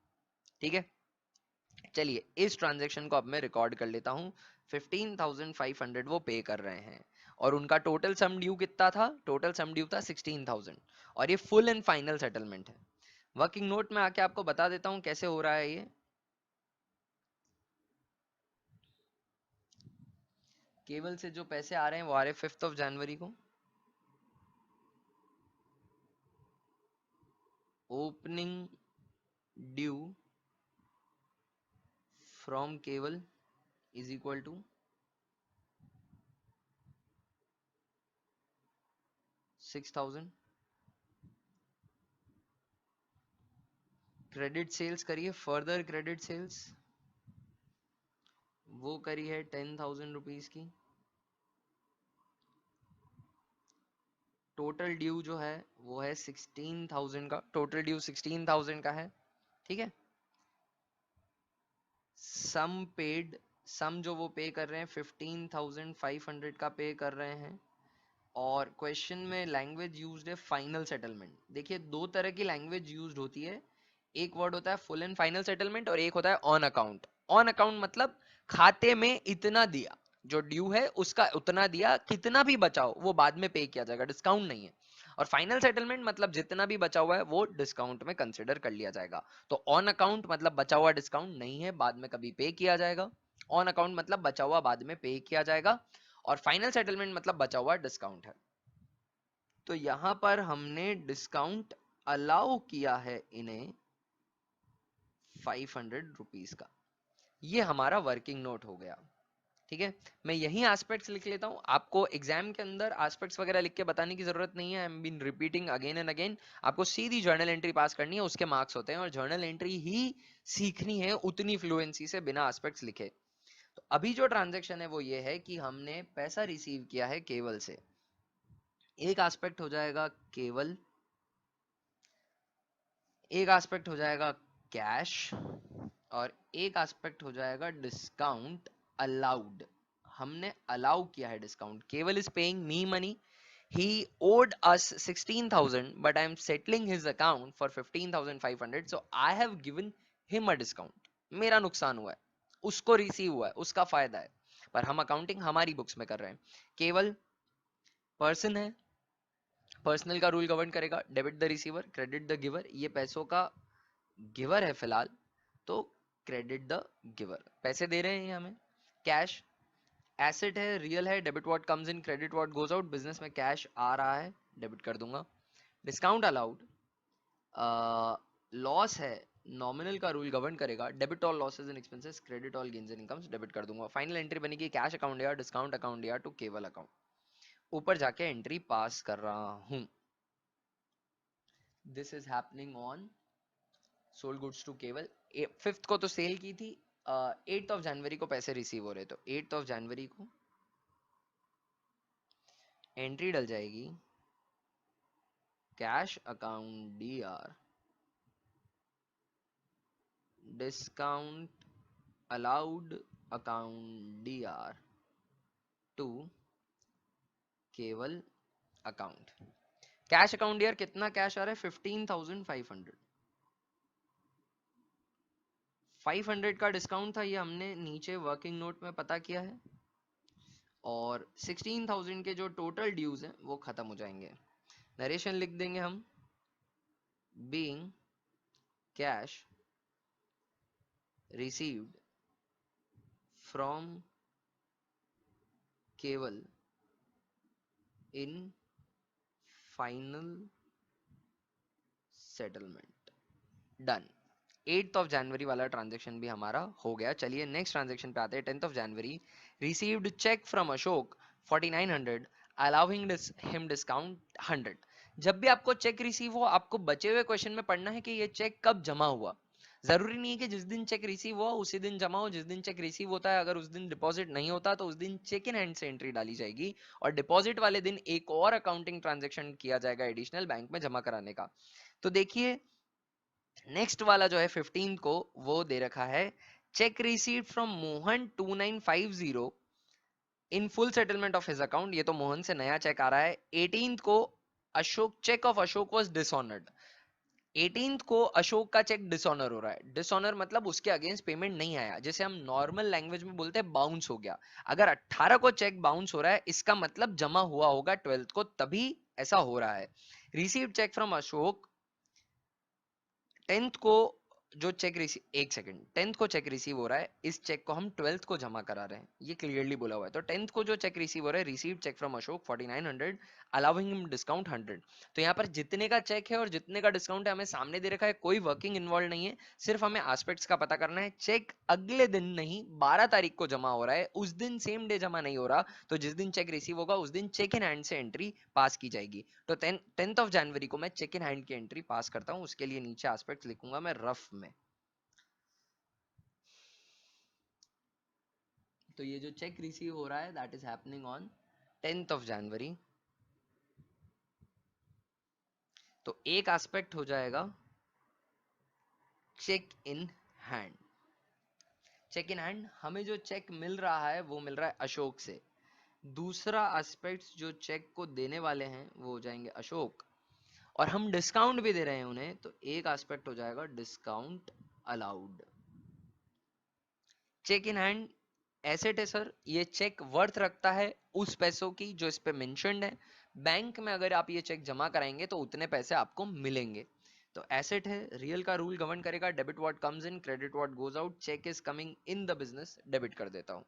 ठीक है, चलिए इस ट्रांजेक्शन को अब मैं रिकॉर्ड कर लेता हूं। 15,500 वो पे कर रहे हैं और उनका टोटल सम ड्यू कितना था? टोटल सम ड्यू था 16,000 और ये फुल एंड फाइनल सेटलमेंट है। वर्किंग नोट में आके आपको बता देता हूं कैसे हो रहा है ये। केवल से जो पैसे आ रहे हैं वो आ रहे 5th ऑफ जनवरी को। Opening due from Keval is equal to 6,000। Credit sales करिए, फर्दर क्रेडिट सेल्स वो करी है 10,000 रुपीज की। टोटल ड्यू जो है वो है 16,000 का, टोटल ड्यू 16,000 का है। ठीक है, सम पेड, सम जो वो पे कर रहे हैं 15,500 का पे कर रहे हैं। और क्वेश्चन में लैंग्वेज यूज्ड है फाइनल सेटलमेंट। देखिए दो तरह की लैंग्वेज यूज्ड होती है, एक वर्ड होता है फुल एंड फाइनल सेटलमेंट और एक होता है ऑन अकाउंट। ऑन अकाउंट मतलब खाते में इतना दिया, जो ड्यू है उसका उतना दिया, कितना भी बचाओ वो बाद में पे किया जाएगा, डिस्काउंट नहीं है। और फाइनल सेटलमेंट मतलब जितना भी बचा हुआ है वो डिस्काउंट में कंसिडर कर लिया जाएगा। तो ऑन अकाउंट मतलब बचा हुआ डिस्काउंट नहीं है, बाद में कभी पे किया जाएगा। ऑन अकाउंट मतलब बचा हुआ बाद में पे किया जाएगा। और फाइनल सेटलमेंट मतलब बचा हुआ डिस्काउंट है। तो यहां पर हमने डिस्काउंट अलाउ किया है इन्हें 500 रुपीज का। ये हमारा वर्किंग नोट हो गया। ठीक है, मैं यही एस्पेक्ट्स लिख लेता हूँ, आपको एग्जाम के अंदर एस्पेक्ट्स वगैरह लिख के बताने की जरूरत नहीं है। I am been repeating again and again. आपको सीधी जर्नल एंट्री पास करनी है, उसके मार्क्स होते हैं, और जर्नल एंट्री ही सीखनी है उतनी फ्लुएंसी से बिना एस्पेक्ट्स लिखे। तो अभी जो ट्रांजेक्शन है वो ये है कि हमने पैसा रिसीव किया है केवल से। एक एस्पेक्ट हो जाएगा केवल, एक एस्पेक्ट हो जाएगा कैश, और एक एस्पेक्ट हो जाएगा डिस्काउंट अलाउड। हमने अलाउ किया है डिस्काउंट। केवल is paying me money, he owed us 16,000 but I am settling his account for 15,500, so I have given him a discount। मेरा नुकसान हुआ है, उसको रिसीव हुआ है, उसका फायदा है, पर हम अकाउंटिंग हमारी बुक्स में कर रहे हैं। केवल पर्सन है, पर्सनल का रूल गवर्न करेगा, debit the receiver credit the giver. ये पैसों का गिवर है फिलहाल, तो क्रेडिट द गिवर, पैसे दे रहे हैं ये हमें। कैश एसेट है, रियल है, debit what comes in credit what goes out. Business में कैश आ रहा है, डेबिट कर दूंगा। डिस्काउंट अलाउड, लॉस है, नॉमिनल का रूल गवर्न करेगा, debit all losses and expenses credit all gains and incomes, debit कर दूंगा। फाइनल एंट्री बनेगी कैश अकाउंट या डिस्काउंट अकाउंट या टू केवल अकाउंट। ऊपर जाके एंट्री पास कर रहा हूं। This is happening on sold goods to केवल। 5th को तो सेल की थी, 8th ऑफ जनवरी को पैसे रिसीव हो रहे, तो 8th ऑफ जनवरी को एंट्री डल जाएगी cash account D R discount allowed account D R to Keval account. Cash account D R कितना कैश आ रहा है? 15,500। 500 का डिस्काउंट था, ये हमने नीचे वर्किंग नोट में पता किया है, और 16,000 के जो टोटल ड्यूज हैं वो खत्म हो जाएंगे। नरेशन लिख देंगे हम, बीइंग कैश रिसीव्ड फ्रॉम केवल in final settlement. Done. 8th of January वाला ट्रांजेक्शन भी हमारा हो गया। चलिए नेक्स्ट ट्रांजेक्शन पे आते हैं। 10th of January received cheque from Ashok 4900 allowing him discount 100। जब भी आपको चेक रिसीव हो, आपको बचे हुए क्वेश्चन में पढ़ना है कि ये चेक कब जमा हुआ। जरूरी नहीं है कि जिस दिन चेक रिसीव हुआ उसी दिन जमा हो। जिस दिन चेक रिसीव होता है, अगर उस दिन डिपॉजिट नहीं होता तो उस दिन चेक इन हैंड से एंट्री डाली जाएगी, और डिपॉजिट वाले दिन एक और अकाउंटिंग ट्रांजेक्शन किया जाएगा एडिशनल बैंक में जमा कराने का। तो देखिए नेक्स्ट वाला जो है 15 को, वो दे रखा है check receive from Mohan 2950 in full settlement of his account. ये तो मोहन से नया चेक आ रहा है। 18 को Ashok, cheque of Ashok was dishonoured. 18 को अशोक का चेक डिसऑनर हो रहा है। डिसऑनर मतलब उसके अगेंस्ट पेमेंट नहीं आया, जैसे हम नॉर्मल लैंग्वेज में बोलते हैं बाउंस हो गया। अगर 18 को चेक बाउंस हो रहा है, इसका मतलब जमा हुआ होगा 12th को, तभी ऐसा हो रहा है। Receive cheque from Ashok 10th को जो चेक रिसीव, एक सेकंड, 10th को चेक रिसीव हो रहा है, इस चेक को हम 12th को जमा करा रहे हैं, ये क्लियरली बोला हुआ है। तो 10th को जो चेक रिसीव हो रहा है, receive cheque from Ashok 4900 allowing him discount 100। तो यहाँ पर जितने का चेक है और जितने का डिस्काउंट है हमें सामने दे रखा है, कोई वर्किंग इन्वॉल्व नहीं है, सिर्फ हमें एस्पेक्ट्स का पता करना है। चेक अगले दिन नहीं 12 तारीख को जमा हो रहा है, उस दिन सेम डे जमा नहीं हो रहा, तो जिस दिन चेक रिसीव होगा उस दिन चेक इन हैंड से एंट्री पास की जाएगी। तो 10th ऑफ जनवरी को मैं चेक इन हैंड की एंट्री पास करता हूँ, उसके लिए नीचे एस्पेक्ट्स लिखूंगा मैं रफ में। तो ये जो चेक रिसीव हो रहा है that is happening on 10th of January. तो एक एस्पेक्ट हो जाएगा cheque in hand. Cheque in hand, हमें जो चेक मिल रहा है वो मिल रहा है अशोक से। दूसरा एस्पेक्ट, जो चेक को देने वाले हैं वो हो जाएंगे अशोक, और हम डिस्काउंट भी दे रहे हैं उन्हें, तो एक एस्पेक्ट हो जाएगा discount allowed. Cheque in hand asset है सर, ये चेक वर्थ रखता है उस पैसों की जो इस पे मेंशन्ड है। बैंक में अगर आप ये चेक जमा कराएंगे तो उतने पैसे आपको मिलेंगे। तो एसेट है, रियल का रूल गवर्न करेगा, debit what comes in credit what goes out. Cheque is coming in the business, debit कर देता हूं।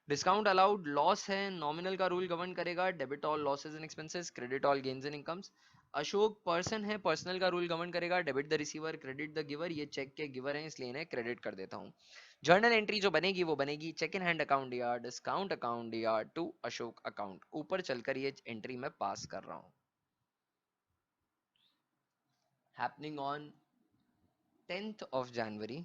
डिस्काउंट अलाउड लॉस है, नॉमिनल का रूल गवर्न करेगा, debit all losses and expenses, credit all gains and incomes. Ashok person है, पर्सनल का रूल गवर्न करेगा, debit the receiver credit the giver, ये चेक के गिवर हैं इसलिए इन्हें क्रेडिट कर देता हूँ। जर्नल एंट्री जो बनेगी वो बनेगी चेक इन हैंड अकाउंट या डिस्काउंट अकाउंट या टू अशोक अकाउंट, ऊपर चलकर ये एंट्री मैं पास कर रहा हूँ। Happening on 10th of January,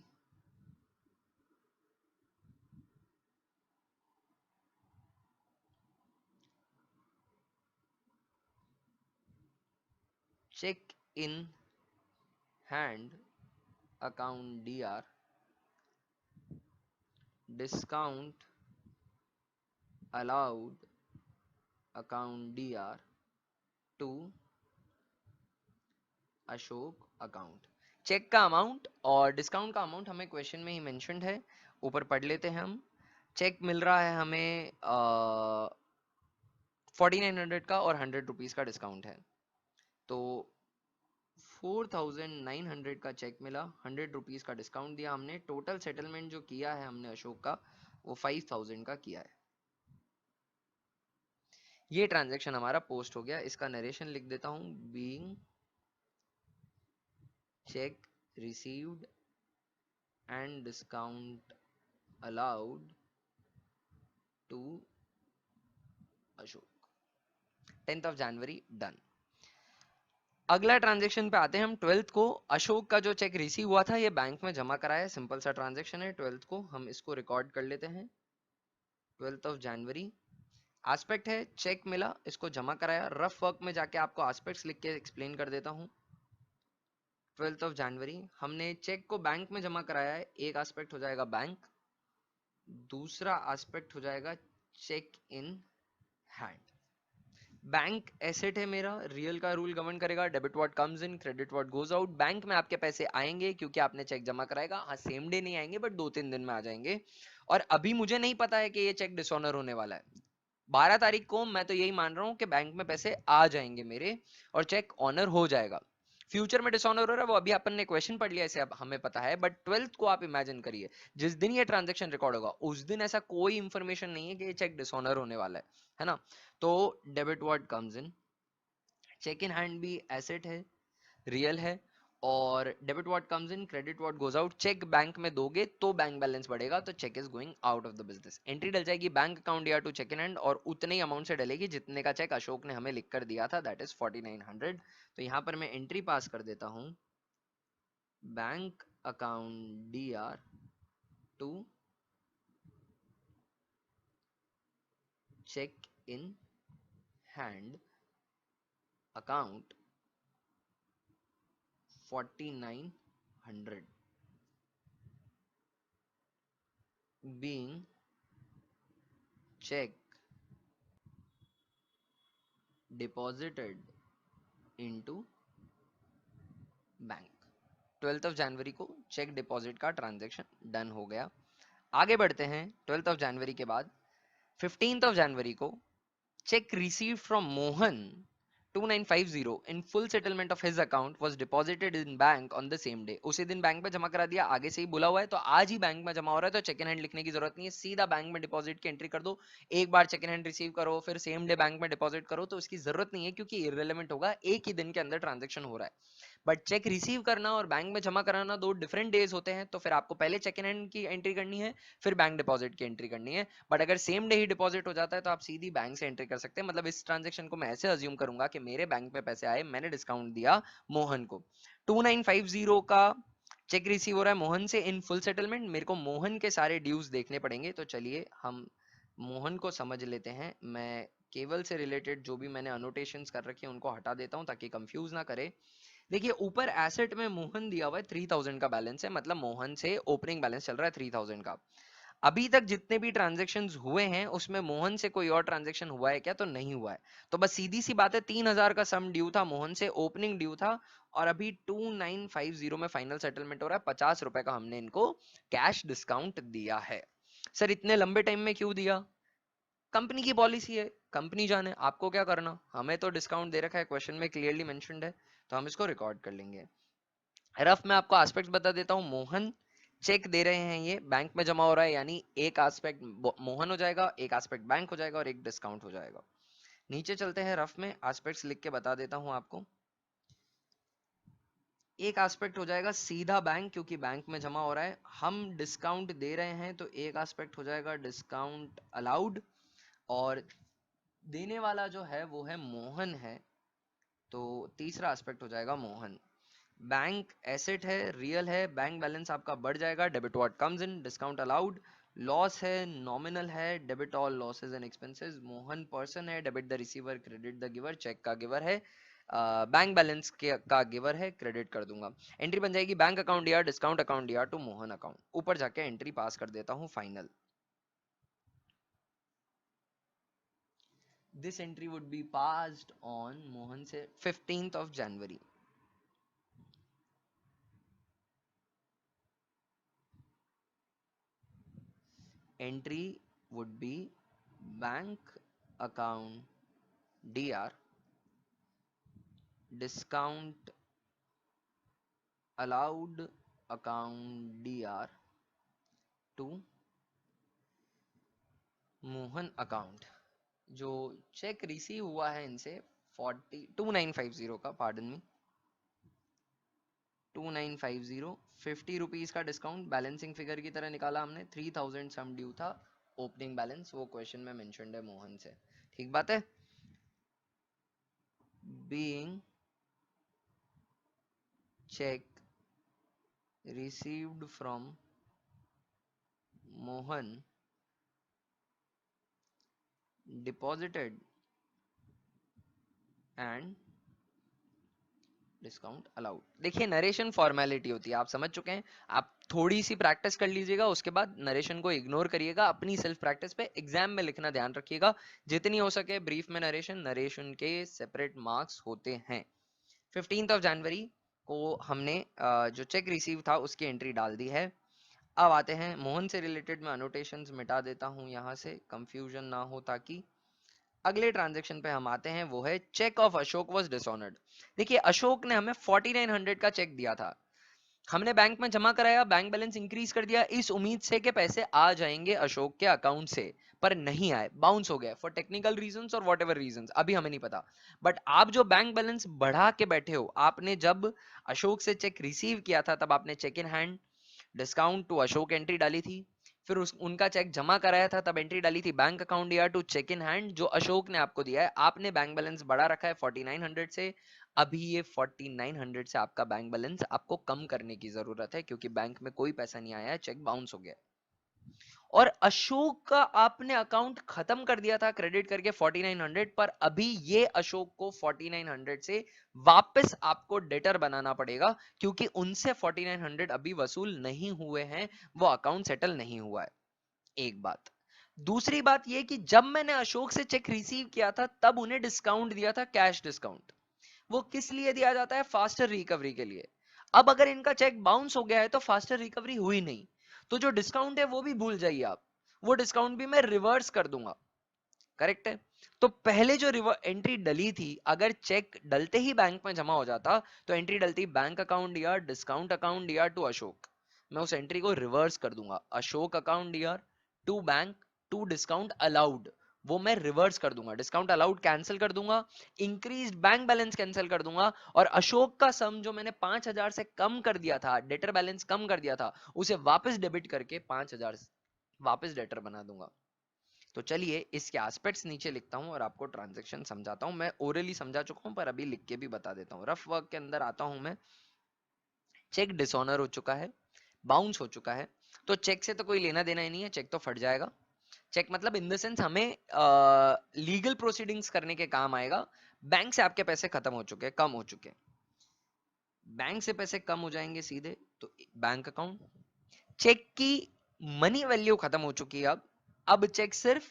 check in hand account dr, discount allowed account dr to Ashok account. Cheque का अमाउंट और डिस्काउंट का अमाउंट हमें क्वेश्चन में ही मेंशन्ड है, ऊपर पढ़ लेते हैं हम। चेक मिल रहा है हमें 4900 का और 100 रुपीज का डिस्काउंट है, तो 4900 का चेक मिला, 100 रुपीज का डिस्काउंट दिया हमने, टोटल सेटलमेंट जो किया है हमने अशोक का वो 5000 का किया है। ये ट्रांजैक्शन हमारा पोस्ट हो गया, इसका नरेशन लिख देता हूं, being cheque received and discount allowed to Ashok, 10th of January done. अगला ट्रांजैक्शन पे आते हैं हम 12th को। अशोक का जो चेक रिसीव हुआ था ये बैंक में जमा कराया, सिंपल सा ट्रांजैक्शन है। 12th को हम इसको रिकॉर्ड कर लेते हैं, 12th of January। एस्पेक्ट है चेक मिला, इसको जमा कराया, रफ वर्क में जाके आपको एस्पेक्ट्स लिख के एक्सप्लेन कर देता हूँ। 12th of January हमने चेक को बैंक में जमा कराया है, एक एस्पेक्ट हो जाएगा बैंक, दूसरा एस्पेक्ट हो जाएगा cheque in hand. Bank asset है मेरा, रियल का रूल गवर्न करेगा, debit what comes in credit what goes out. Bank में आपके पैसे आएंगे क्योंकि आपने चेक जमा कराएगा, हाँ सेम डे नहीं आएंगे बट 2-3 दिन में आ जाएंगे। और अभी मुझे नहीं पता है कि ये चेक डिसऑनर होने वाला है, 12 तारीख को मैं तो यही मान रहा हूँ कि बैंक में पैसे आ जाएंगे मेरे और चेक ऑनर हो जाएगा। फ्यूचर में डिसऑनर हो रहा है वो अभी अपन ने क्वेश्चन पढ़ लिया, इसे अब हमें पता है, बट 12th को आप इमेजिन करिए जिस दिन ये ट्रांजैक्शन रिकॉर्ड होगा उस दिन ऐसा कोई इंफॉर्मेशन नहीं है कि ये चेक डिसऑनर होने वाला है ना। तो debit what comes in, cheque in hand भी एसेट है, रियल है, और debit what comes in credit what goes out. Cheque bank में दोगे तो बैंक बैलेंस बढ़ेगा, तो cheque is going out of the business. Entry डल जाएगी बैंक अकाउंट या टू चेक इन हैंड, और उतने ही अमाउंट से डलेगी जितने का चेक अशोक ने हमें लिख कर दिया था, दैट इज 4900। तो यहाँ पर मैं एंट्री पास कर देता हूँ, bank account D R to cheque in hand account 4900 being check deposited into bank. 12th of January को चेक डिपॉजिट का ट्रांजैक्शन डन हो गया। आगे बढ़ते हैं, 12th of January के बाद 15th of January को check received from Mohan 2950 in full settlement of his account was deposited in bank on the same day। उसी दिन बैंक में जमा करा दिया, आगे से ही बोला हुआ है तो आज ही बैंक में जमा हो रहा है, तो चेक इन हैंड लिखने की जरूरत नहीं है, सीधा बैंक में डिपॉजिट की एंट्री कर दो। एक बार चेक इन हैंड रिसीव करो फिर सेम डे बैंक में डिपॉजिट करो तो उसकी जरूरत नहीं है, क्योंकि इररिलेवेंट होगा, एक ही दिन के अंदर ट्रांजेक्शन हो रहा है। बट चेक रिसीव करना और बैंक में जमा कराना दो डिफरेंट डेज होते हैं, तो फिर आपको पहले चेक इन हैंड की एंट्री करनी है फिर बैंक डिपॉजिट की एंट्री करनी है। बट अगर सेम डे ही डिपॉजिट हो जाता है तो आप सीधी बैंक से एंट्री कर सकते हैं। मतलब इस ट्रांजेक्शन को मैं ऐसे अज्यूम करूंगा कि मेरे बैंक में पैसे आए, मैंने डिस्काउंट दिया मोहन को, 2950 का चेक रिसीव हो रहा है मोहन से इन फुल सेटलमेंट, मेरे को मोहन के सारे ड्यूज देखने पड़ेंगे, तो चलिए हम मोहन को समझ लेते हैं। मैं केवल से रिलेटेड जो भी मैंने अनोटेशंस कर रखी है उनको हटा देता हूं ताकि कंफ्यूज ना करे। देखिए ऊपर एसेट में मोहन दिया हुआ है 3000 का बैलेंस है, मतलब मोहन से ओपनिंग बैलेंस चल रहा है 3000 का। अभी तक जितने भी ट्रांजेक्शन हुए हैं उसमें मोहन से कोई और ट्रांजेक्शन हुआ है क्या, तो नहीं हुआ है। तो बस सीधी सी बात है 3000 का सम ड्यू था मोहन से, ओपनिंग ड्यू था, और अभी 2950 में फाइनल सेटलमेंट हो रहा है, 50 रुपए का हमने इनको कैश डिस्काउंट दिया है। सर इतने लंबे टाइम में क्यों दिया, कंपनी की पॉलिसी है, कंपनी जाने, आपको क्या करना, हमें तो डिस्काउंट दे रखा है, क्वेश्चन में क्लियरली मेंशन्ड है, तो हम इसको रिकॉर्ड कर लेंगे। रफ में आपको एस्पेक्ट्स बता देता हूँ, मोहन चेक दे रहे हैं, ये बैंक में जमा हो रहा है, यानी एक एस्पेक्ट मोहन हो जाएगा, एक एस्पेक्ट बैंक हो जाएगा और एक डिस्काउंट हो जाएगा। नीचे चलते हैं, रफ में एस्पेक्ट्स लिख के बता देता हूं आपको। एक एस्पेक्ट हो जाएगा सीधा बैंक, क्योंकि बैंक में जमा हो रहा है। हम डिस्काउंट दे रहे हैं तो एक एस्पेक्ट हो जाएगा डिस्काउंट अलाउड, और देने वाला जो है वो है मोहन है, तो तीसरा एस्पेक्ट हो जाएगा मोहन। बैंक एसेट है, रियल है, बैंक बैलेंस आपका बढ़ जाएगा, debit what comes in, discount allowed. Loss है, नॉमिनल है, debit all losses and expenses. Mohan person है, debit the receiver, credit the giver, cheque का गिवर है, बैंक बैलेंस के का गिवर है, क्रेडिट कर दूंगा। एंट्री बन जाएगी बैंक अकाउंट या डिस्काउंट अकाउंट या टू मोहन अकाउंट। ऊपर जाके एंट्री पास कर देता हूं final. This entry would be passed on Mohan से 15th of January। Entry would be bank account DR, discount allowed account DR to Mohan account. जो चेक रिसीव हुआ है इनसे 2950 का, पार्डन मी, 2950, 50 रुपीज का डिस्काउंट बैलेंसिंग फिगर की तरह निकाला हमने। 3000 सम ड्यू था, ओपनिंग बैलेंस वो क्वेश्चन में मेंशन्ड है मोहन से। ठीक बात है। Being check received from Mohan deposited and discount allowed. देखिए नरेशन फॉर्मेलिटी होती है, आप समझ चुके हैं। आप थोड़ी सी प्रैक्टिस कर लीजिएगा, उसके बाद नरेशन को इग्नोर करिएगा, अपनी सेल्फ प्रैक्टिस पे एग्जाम में लिखना ध्यान रखिएगा। जितनी हो सके ब्रीफ में नरेशन के सेपरेट मार्क्स होते हैं। 15th of January को हमने जो चेक रिसीव था उसकी एंट्री डाल दी है। अब आते हैं मोहन से रिलेटेड, मैं अनोटेशंस मिटा देता हूं यहाँ से, कंफ्यूजन ना हो ताकि। अगले ट्रांजैक्शन पे हम आते हैं, वो है cheque of Ashok was dishonoured. देखिए अशोक ने हमें 4900 का चेक दिया था, हमने बैंक में जमा कराया, बैंक बैलेंस इंक्रीज कर दिया इस उम्मीद से कि पैसे आ जाएंगे अशोक के अकाउंट से, पर नहीं आए, बाउंस हो गए फॉर टेक्निकल रीजंस और व्हाटएवर रीजंस, अभी हमें नहीं पता। बट आप जो बैंक बैलेंस बढ़ा के बैठे हो, आपने जब अशोक से चेक रिसीव किया था तब आपने cheque in hand discount to Ashok entry डाली थी। फिर उनका चेक जमा कराया था तब एंट्री डाली थी बैंक अकाउंट या टू चेक इन हैंड, जो अशोक ने आपको दिया है। आपने बैंक बैलेंस बढ़ा रखा है 4900 से, अभी ये 4900 से आपका बैंक बैलेंस आपको कम करने की जरूरत है, क्योंकि बैंक में कोई पैसा नहीं आया है, चेक बाउंस हो गया। और अशोक का आपने अकाउंट खत्म कर दिया था क्रेडिट करके 4900, पर अभी ये अशोक को 4900 से वापस आपको डेटर बनाना पड़ेगा, क्योंकि उनसे 4900 अभी वसूल नहीं हुए हैं, वो अकाउंट सेटल नहीं हुआ है। एक बात। दूसरी बात ये कि जब मैंने अशोक से चेक रिसीव किया था तब उन्हें डिस्काउंट दिया था, कैश डिस्काउंट। वो किस लिए दिया जाता है? फास्टर रिकवरी के लिए। अब अगर इनका चेक बाउंस हो गया है तो फास्टर रिकवरी हुई नहीं, तो जो डिस्काउंट है वो भी भूल जाइए आप, वो डिस्काउंट भी मैं रिवर्स कर दूंगा। करेक्ट है। तो पहले जो एंट्री डली थी, अगर चेक डलते ही बैंक में जमा हो जाता तो एंट्री डलती बैंक अकाउंट या डिस्काउंट अकाउंट या टू अशोक, मैं उस एंट्री को रिवर्स कर दूंगा, अशोक अकाउंट या to bank to discount allowed, वो मैं रिवर्स कर दूंगा, डिस्काउंट अलाउड कैंसिल कर दूंगा, इंक्रीज बैंक बैलेंस कैंसिल कर दूंगा, और अशोक का सम जो मैंने 5000 से कम कर दिया था, डेटर बैलेंस कम कर दिया था, उसे वापस डेबिट करके 5000 वापस डेटर बना दूंगा। तो चलिए इसके एस्पेक्ट्स नीचे लिखता हूं और आपको ट्रांजैक्शन समझाता हूं। मैं ओरली समझा चुका हूं पर अभी लिख के भी बता देता हूं। रफ वर्क के अंदर आता हूं मैं। चेक डिसऑनर हो चुका है, बाउंस हो चुका है, तो चेक से तो कोई लेना देना ही नहीं है, चेक तो फट जाएगा। चेक मतलब इन द सेंस हमें लीगल प्रोसीडिंग्स करने के काम आएगा। बैंक से आपके पैसे खत्म हो चुके हैं, कम हो चुके हैं, बैंक से पैसे कम हो जाएंगे सीधे तो बैंक अकाउंट। चेक की मनी वैल्यू खत्म हो चुकी है, अब चेक सिर्फ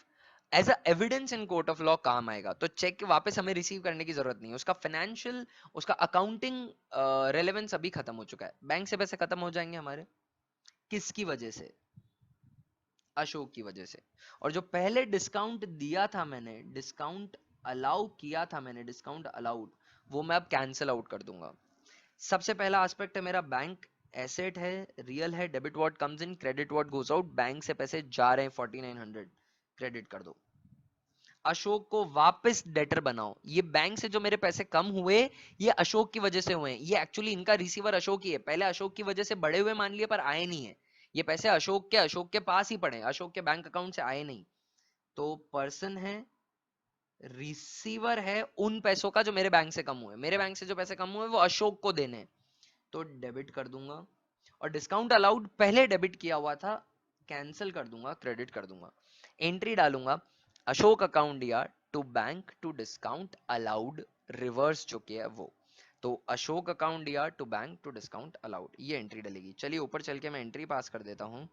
as a evidence in court of law काम आएगा, तो चेक वापस हमें रिसीव करने की जरूरत नहीं है, उसका फाइनेंशियल, उसका अकाउंटिंग रेलेवेंस अभी खत्म हो चुका है। बैंक से पैसे खत्म हो जाएंगे हमारे, किसकी वजह से? अशोक की वजह से। और जो पहले डिस्काउंट दिया था मैंने, डिस्काउंट अलाउ किया था मैंने, डिस्काउंट अलाउड, वो मैं अब कैंसिल आउट कर दूंगा। सबसे पहला एस्पेक्ट है मेरा बैंक एसेट है, रियल है, debit what comes in, credit what goes out, bank से पैसे जा रहे हैं 4900, क्रेडिट कर दो। अशोक को वापस डेटर बनाओ। ये बैंक से जो मेरे पैसे कम हुए, ये अशोक की वजह से हुए हैं। ये एक्चुअली इनका रिसीवर अशोक ही है, पहले अशोक की वजह से बड़े हुए मान लिए पर आए नहीं है। ये पैसे अशोक के पास ही पड़े, अशोक के बैंक अकाउंट से आए नहीं। तो पर्सन है, रिसीवर है उन पैसों का जो मेरे बैंक से कम हुए। मेरे बैंक से जो पैसे कम हुए वो अशोक को देने हैं, तो डेबिट कर दूंगा। और डिस्काउंट अलाउड पहले डेबिट किया हुआ था, कैंसिल कर दूंगा, क्रेडिट कर दूंगा। एंट्री डालूंगा, अशोक अकाउंट दिया to bank to discount allowed, reverse जो किया है वो। तो अशोक अकाउंट दिया to bank to discount allowed, ये एंट्री डलेगी। चलिए ऊपर चल के मैं एंट्री पास कर देता हूं।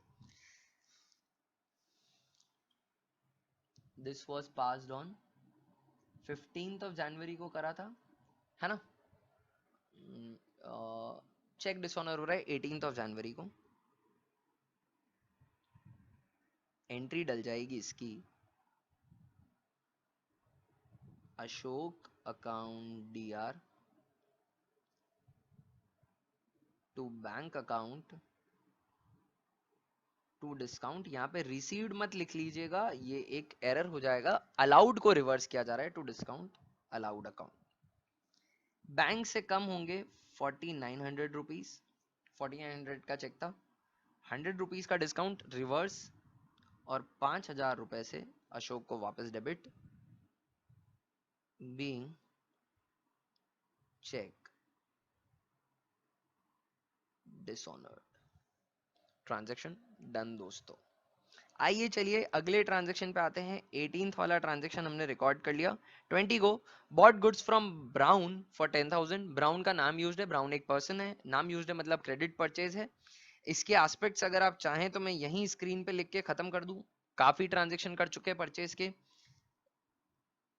This was passed on 15th जनवरी को करा था, है ना। चेक डिसऑनर हो रहा है 18th जनवरी को। एंट्री डल जाएगी इसकी, Ashok account D R to bank account to discount. यहाँ पे रिसीव्ड मत लिख लीजिएगा, ये एक एरर हो जाएगा। अलाउड को रिवर्स किया जा रहा है to discount allowed account. Bank से कम होंगे 4900 रुपीज, 4900 का चेक था, 100 रुपीज का डिस्काउंट रिवर्स, और 5000 रुपए से अशोक को वापस debit, being cheque dishonoured. Transaction done दोस्तों। आइए चलिए अगले ट्रांजैक्शन पे आते हैं। 18th वाला ट्रांजैक्शन हमने रिकॉर्ड कर लिया। 20 को bought goods from brown for 10,000। Brown का नाम यूज्ड है, ब्राउन एक पर्सन है, नाम यूज्ड है मतलब क्रेडिट परचेज है। इसके एस्पेक्ट्स अगर आप चाहें तो मैं यहीं स्क्रीन पे लिख के खत्म कर दूं। काफी ट्रांजैक्शन कर चुके हैं परचेज के।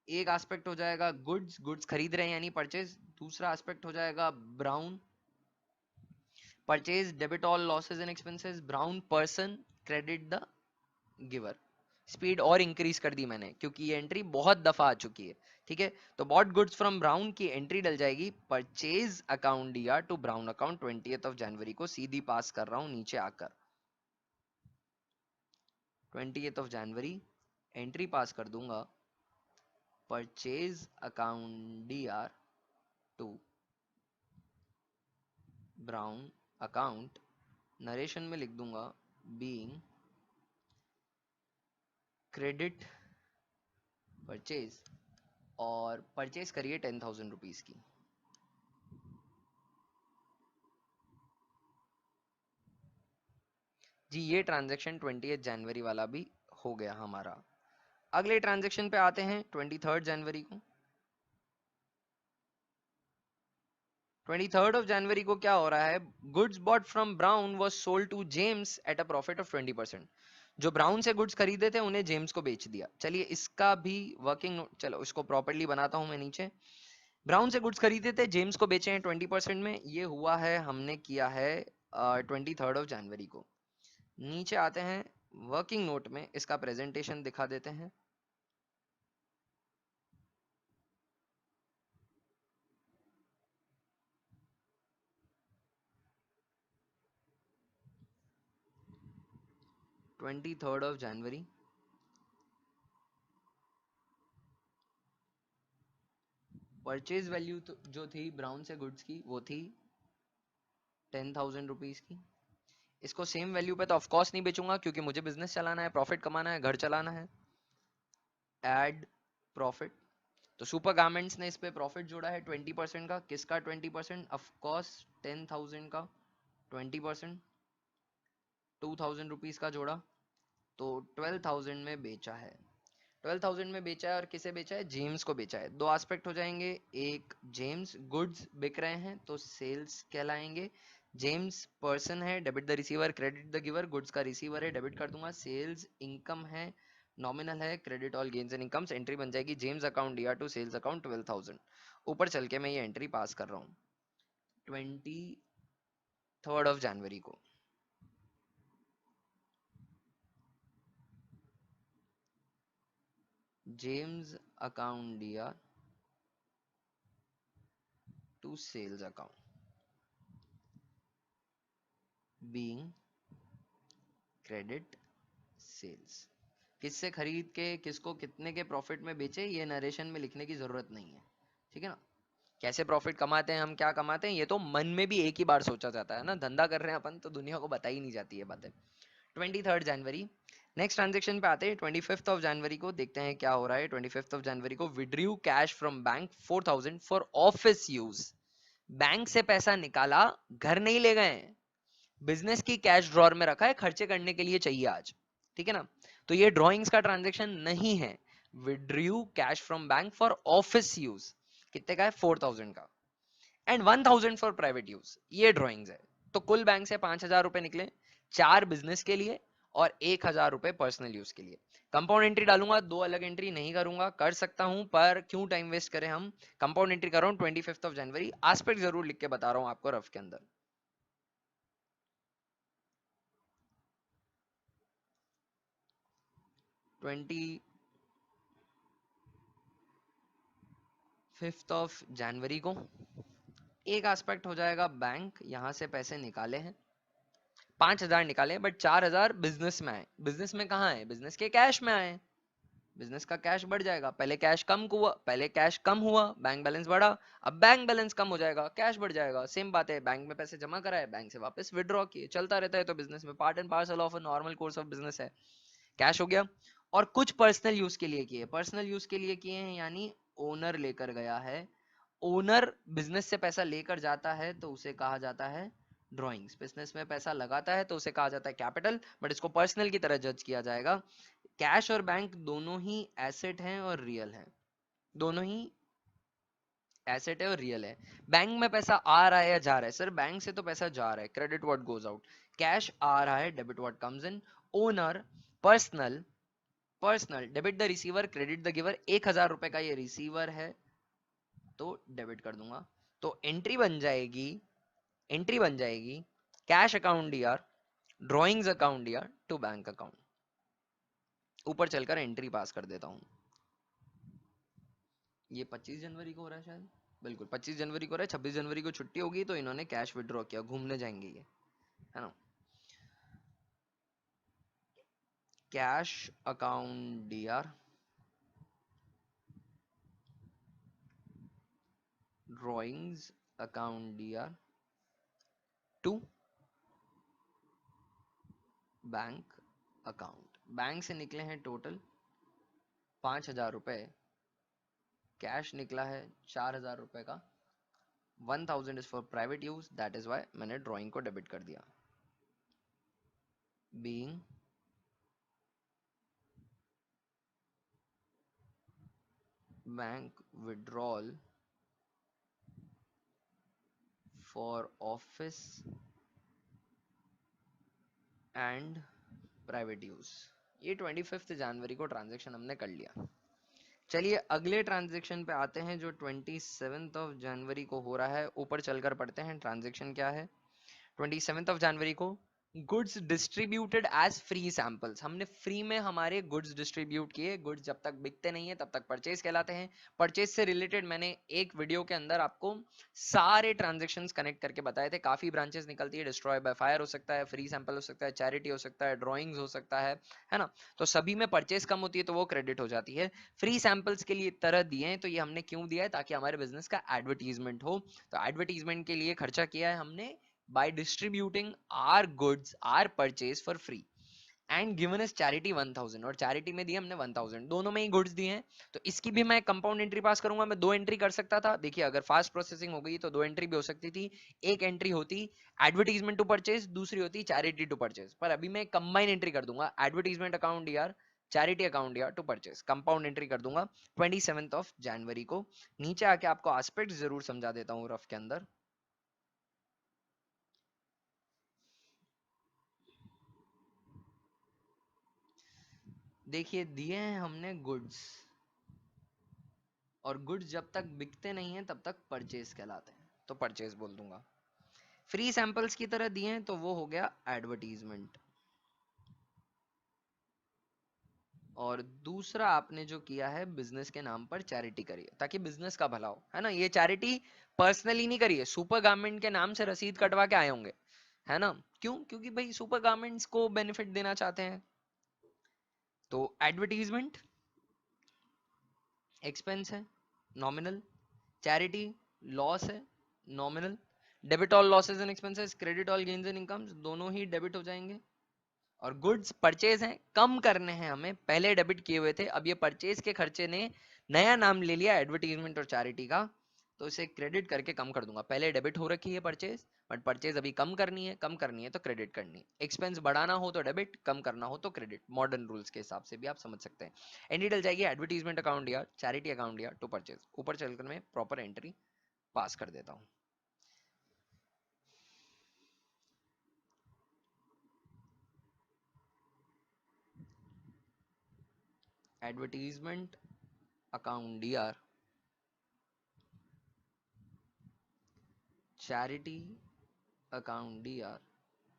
एक एस्पेक्ट हो जाएगा गुड्स, गुड्स खरीद रहे हैं यानी परचेज। दूसरा एस्पेक्ट हो जाएगा brown, purchase debit all losses and expenses, brown person credit the giver. Speed और इंक्रीज कर दी मैंने क्योंकि ये एंट्री बहुत दफा आ चुकी है। ठीक है, तो बॉट गुड्स फ्रॉम ब्राउन की एंट्री डल जाएगी परचेज अकाउंट दिया टू ब्राउन अकाउंट 20th जनवरी को। सीधी पास कर रहा हूं नीचे आकर, 20th जनवरी एंट्री पास कर दूंगा, परचेज अकाउंट दिया टू ब्राउन अकाउंट, नरेशन में लिख दूंगा बीइंग क्रेडिट परचेज, और परचेज करिए 10,000 रुपीज की। जी ये ट्रांजैक्शन 20th जनवरी वाला भी हो गया हमारा। अगले ट्रांजैक्शन पे आते हैं 23rd जनवरी को। 23rd को क्या हो रहा है, goods bought from Brown was sold to James at a profit of 20%। जो ब्राउन से गुड्स खरीदे थे उन्हें जेम्स को बेच दिया। चलिए इसका भी वर्किंग, चलो इसको प्रॉपर्ली बनाता हूं मैं नीचे। ब्राउन से गुड्स खरीदे थे, जेम्स को बेचे हैं 20% में। ये हुआ है, हमने किया है 23rd को। नीचे आते हैं वर्किंग नोट में, इसका प्रेजेंटेशन दिखा देते हैं। 23rd परचेज वैल्यू तो जो थी ब्राउन से गुड्स की वो थी 10,000 रुपीज की। इसको सेम वैल्यू पे तो ऑफ कोर्स नहीं बेचूंगा क्योंकि मुझे बिजनेस चलाना है, प्रॉफिट कमाना है, घर चलाना है। एड प्रॉफिट, तो सुपर गारमेंट्स ने इस पे प्रॉफिट जोड़ा है 20% का। किसका 20%? ऑफ कोर्स 10,000 का 20%, 2,000 रुपीज का जोड़ा, तो 12,000 में बेचा है। 12,000 में बेचा है, और किसे बेचा है? जेम्स को बेचा है। दो एस्पेक्ट हो जाएंगे, एक जेम्स गुड्स बिक रहे हैं तो सेल्स कहलाएंगे। जेम्स पर्सन है, debit the receiver credit the giver, goods का रिसीवर है, डेबिट कर दूंगा। सेल्स इनकम है, नॉमिनल है, credit all gains and incomes. Entry बन जाएगी जेम्स अकाउंट दिया टू सेल्स अकाउंट 12,000। ऊपर चल के मैं ये एंट्री पास कर रहा हूँ 23rd को। जेम्स अकाउंट दिया to sales account, being credit sales. किससे खरीद के किसको कितने के प्रॉफिट में बेचे, ये नरेशन में लिखने की जरूरत नहीं है, ठीक है ना। कैसे प्रॉफिट कमाते हैं हम, क्या कमाते हैं, ये तो मन में भी एक ही बार सोचा जाता है ना, धंधा कर रहे हैं अपन तो दुनिया को बताई नहीं जाती है बातें। 23 जनवरी, नेक्स्ट ट्रांजेक्शन पे आते हैं। 25 जनवरी को देखते हैं क्या हो रहा है। 25 जनवरी को withdrew cash from bank 4000 for office use. Bank से पैसा निकाला, घर नहीं ले गए, बिजनेस की कैश ड्रॉर में रखा है, खर्चे करने के लिए चाहिए आज, ठीक है ना। तो ये ड्रॉइंग्स का ट्रांजेक्शन नहीं है। Withdrew cash from bank for office use, कितने का है, 4000 का, एंड 1000 फॉर प्राइवेट यूज, ये ड्रॉइंग्स है। तो कुल बैंक से 5000 रुपए निकले, 4 बिजनेस के लिए और 1000 रुपए पर्सनल यूज के लिए। कंपाउंड एंट्री डालूंगा, 2 अलग एंट्री नहीं करूंगा, कर सकता हूं पर क्यों टाइम वेस्ट करें हम। कंपाउंड एंट्री कर रहा हूं 25 जनवरी, एस्पेक्ट जरूर लिख के बता रहा हूं आपको रफ के अंदर। 25 जनवरी को एक एस्पेक्ट हो जाएगा, बैंक यहां से पैसे निकाले हैं, 5000 निकाले, बट 4000 बिजनेस में आए। बिजनेस में कहाँ आए, बिजनेस के कैश में आए, बिजनेस का कैश बढ़ जाएगा। पहले कैश कम हुआ, पहले कैश कम हुआ, बैंक बैलेंस बढ़ा, अब बैंक बैलेंस कम हो जाएगा, कैश बढ़ जाएगा। सेम बात है, बैंक में पैसे जमा कराए, बैंक से वापस विड्रॉ किए, चलता रहता है। तो बिजनेस में part and parcel of a normal course of business है। कैश हो गया। और कुछ पर्सनल यूज के लिए किए, पर्सनल यूज के लिए किए हैं यानी ओनर लेकर गया है। ओनर बिजनेस से पैसा लेकर जाता है तो उसे कहा जाता है ड्रॉइंग्स। बिजनेस में पैसा लगाता है तो उसे कहा जाता है कैपिटल, बट इसको पर्सनल की तरह जज किया जाएगा। कैश और बैंक दोनों ही एसेट हैं और रियल है, दोनों ही एसेट है और रियल है। बैंक में पैसा आ रहा है या जा रहा है, सर बैंक से तो पैसा जा रहा है, credit what goes out. Cash आ रहा है, debit what comes in. Owner, personal, personal debit the receiver, credit the giver. 1000 रुपए का ये रिसीवर है तो डेबिट कर दूंगा। तो एंट्री बन जाएगी, एंट्री बन जाएगी cash account DR, drawings account D R to bank account. ऊपर चलकर एंट्री पास कर देता हूं। ये 25 जनवरी को हो रहा है शायद, बिल्कुल 25 जनवरी को हो रहा है। 26 जनवरी को छुट्टी होगी तो इन्होंने कैश विड्रॉ किया, घूमने जाएंगे ये, है ना। Cash account DR, drawings account D R to bank account. Bank से निकले हैं टोटल 5000 रुपए, कैश निकला है 4000 रुपए का, 1000 is for private use, that is why मैंने ड्राइंग को डेबिट कर दिया। Being bank withdrawal for office and private use. ये 25 जनवरी को ट्रांजेक्शन हमने कर लिया। चलिए अगले ट्रांजेक्शन पे आते हैं जो 27 जनवरी को हो रहा है। ऊपर चलकर पढ़ते हैं ट्रांजेक्शन क्या है। 27 जनवरी को goods distributed as free samples, हमने फ्री में हमारे गुड्स डिस्ट्रीब्यूट किए। गुड्स जब तक बिकते नहीं है तब तक परचेज कहलाते हैं। परचेज से रिलेटेड मैंने एक वीडियो के अंदर आपको सारे ट्रांजेक्शंस कनेक्ट करके बताए थे। काफी ब्रांचेस निकलती है, डिस्ट्रॉय बाय फायर हो सकता है, फ्री सैंपल हो सकता है, चैरिटी हो सकता है, ड्रॉइंग्स हो सकता है ना। तो सभी में परचेज कम होती है तो वो क्रेडिट हो जाती है। फ्री सैंपल्स के लिए तरह दिए हैं, तो ये हमने क्यों दिया है, ताकि हमारे बिजनेस का एडवर्टीजमेंट हो। तो एडवर्टीजमेंट के लिए खर्चा किया है हमने by distributing our goods, our purchase for free and given us charity 1000, और चैरिटी में दिए हमने 1000, दोनों में ही गुड्स दिए हैं। तो इसकी भी मैं कंपाउंड एंट्री पास करूंगा। मैं 2 एंट्री कर सकता था, देखिए अगर फास्ट प्रोसेसिंग हो गई तो 2 एंट्री भी हो सकती थी। एक एंट्री होती एडवर्टीजमेंट टू परचेज, दूसरी होती चैरिटी टू परचेज, पर अभी मैं कंबाइन एंट्री कर दूंगा, एडवर्टीजमेंट अकाउंट यार, चैरिटी अकाउंट यार टू परचेज, कंपाउंड एंट्री कर दूंगा 27 जनवरी को। नीचे आके आपको एस्पेक्ट जरूर समझा देता हूँ रफ के अंदर। देखिए दिए हैं हमने गुड्स, और गुड्स जब तक बिकते नहीं है तब तक परचेज कहलाते हैं, तो परचेज बोल दूंगा। फ्री सैंपल्स की तरह दिए हैं तो वो हो गया एडवर्टीजमेंट। और दूसरा आपने जो किया है बिजनेस के नाम पर चैरिटी करिए ताकि बिजनेस का भला हो, है ना। ये चैरिटी पर्सनली नहीं करिए, सुपर गवर्नमेंट के नाम से रसीद कटवा के आए होंगे, है ना? क्यों? क्योंकि भाई सुपर गारमेंट्स को बेनिफिट देना चाहते हैं। तो एडवर्टीजमेंट एक्सपेंस है, नॉमिनल। चैरिटी लॉस है, nominal. Debit all losses and expenses, credit all gains and incomes, दोनों ही डेबिट हो जाएंगे। और गुड्स परचेज हैं, कम करने हैं हमें, पहले डेबिट किए हुए थे, अब ये परचेज के खर्चे ने नया नाम ले लिया एडवर्टीजमेंट और चैरिटी का, तो इसे क्रेडिट करके कम कर दूंगा। पहले डेबिट हो रखी है परचेज, बट परचेज अभी कम करनी है, कम करनी है तो क्रेडिट करनी है। एक्सपेंस बढ़ाना हो तो डेबिट, कम करना हो तो क्रेडिट, मॉडर्न रूल्स के हिसाब से भी आप समझ सकते हैं। एंट्री डल जाएगी एडवर्टीजमेंट अकाउंट या चैरिटी अकाउंट या टू परचेज। ऊपर चलकर मैं प्रॉपर एंट्री पास कर देता हूँ। Advertisement account DR, charity account D R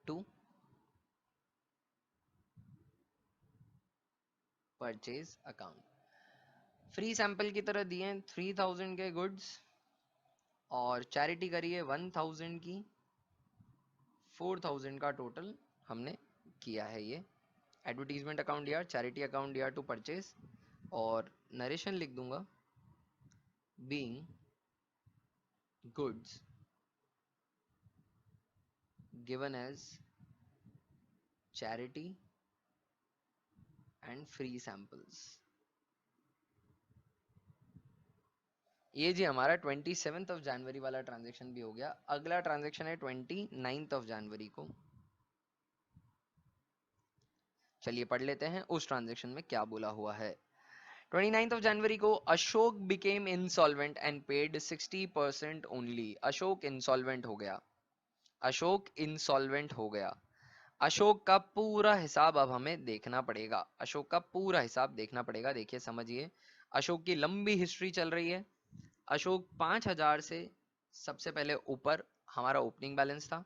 to purchase account. Free sample की तरह दिए 3000 के गुड्स, और चैरिटी करी है 1000 की, 4000 का टोटल हमने किया है ये। एडवर्टीजमेंट अकाउंट दिया, चैरिटी अकाउंट दिया टू परचेज, और नरेशन लिख दूंगा being goods given as charity and free samples. ये जी हमारा 27 जनवरी वाला ट्रांजेक्शन भी हो गया। अगला ट्रांजेक्शन है 29 जनवरी को। चलिए पढ़ लेते हैं उस ट्रांजेक्शन में क्या बोला हुआ है। 29 जनवरी को Ashok became insolvent and paid 60% only. Ashok insolvent हो गया, अशोक इंसॉल्वेंट हो गया। अशोक का पूरा हिसाब अब हमें देखना पड़ेगा, अशोक का पूरा हिसाब देखना पड़ेगा। देखिए समझिए, अशोक की लंबी हिस्ट्री चल रही है। अशोक 5000 से सबसे पहले ऊपर हमारा ओपनिंग बैलेंस था।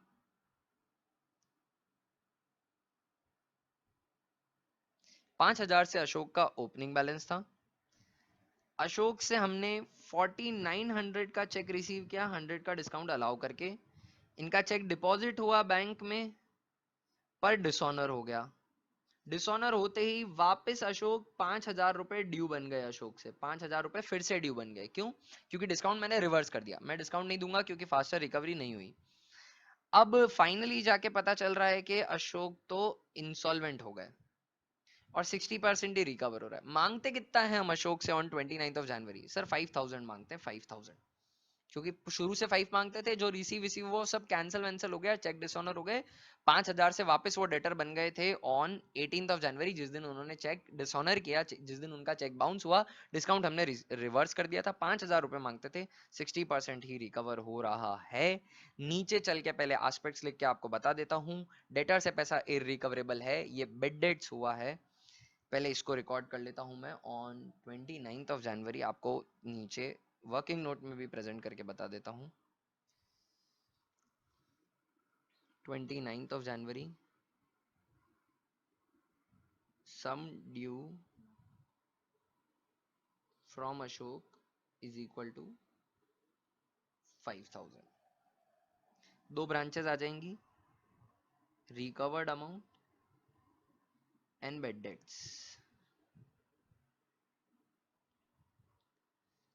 5000 से अशोक का ओपनिंग बैलेंस था। अशोक से हमने 4900 का चेक रिसीव किया, 100 का डिस्काउंट अलाउ करके। इनका चेक डिपॉजिट हुआ बैंक में, पर डिसऑनर हो गया। डिसऑनर होते ही वापस अशोक 5000 रुपए ड्यू बन गए। अशोक से 5000 रुपए फिर से ड्यू बन गए। क्यों? क्योंकि डिस्काउंट मैंने रिवर्स कर दिया। मैं डिस्काउंट नहीं दूंगा क्योंकि फास्टर रिकवरी नहीं हुई। अब फाइनली जाके पता चल रहा है कि अशोक तो इंसॉल्वेंट हो गए और 60% ही रिकवर हो रहा है। मांगते कितना है हम अशोक से ऑन 29 सर 5000 मांगते हैं, 5000। क्योंकि शुरू से 5 मांगते थे, जो रिसीव रिसीव वो सब कैंसिल वैंसिल हो गया, चेक डिसऑनर हो गए। 5000 से वापस वो डेटर बन गए थे ऑन 18 जनवरी, जिस दिन उन्होंने चेक डिसऑनर किया, जिस दिन उनका चेक बाउंस हुआ। डिस्काउंट हमने रिवर्स कर दिया था। 5000 रुपए मांगते थे, 60% ही रिकवर हो रहा है। नीचे चल के पहले एस्पेक्ट्स लिख के आपको बता देता हूँ। डेटर से पैसा इरिकवरेबल है, ये बेड डेट्स हुआ है। पहले इसको रिकॉर्ड कर लेता हूं मैं ऑन 29 जनवरी। आपको नीचे वर्किंग नोट में भी प्रेजेंट करके बता देता हूं। 29 January, sum due from Ashok is equal to 5000। दो ब्रांचेस आ जाएंगी, recovered amount and bad debts.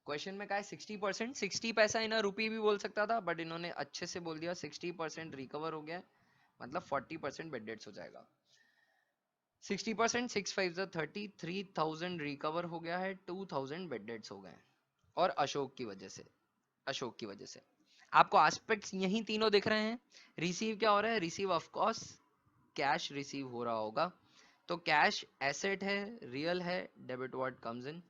Question में कहा है 60%। 60 पैसा इन रुपी भी बोल सकता था, बट इन्होंने अच्छे से बोल दिया 60% रिकवर हो गया, मतलब 40% बेड डेट्स हो जाएगा। 60%, 6 5 30, 3000 रिकवर हो गया है, 2000 बेड डेट्स हो गए हैं। और अशोक की वजह से, अशोक की वजह से आपको एस्पेक्ट्स यही तीनों दिख रहे हैं। रिसीव क्या हो रहा है? Receive of course cash receive हो रहा होगा, तो कैश एसेट है, रियल है, debit word comes in.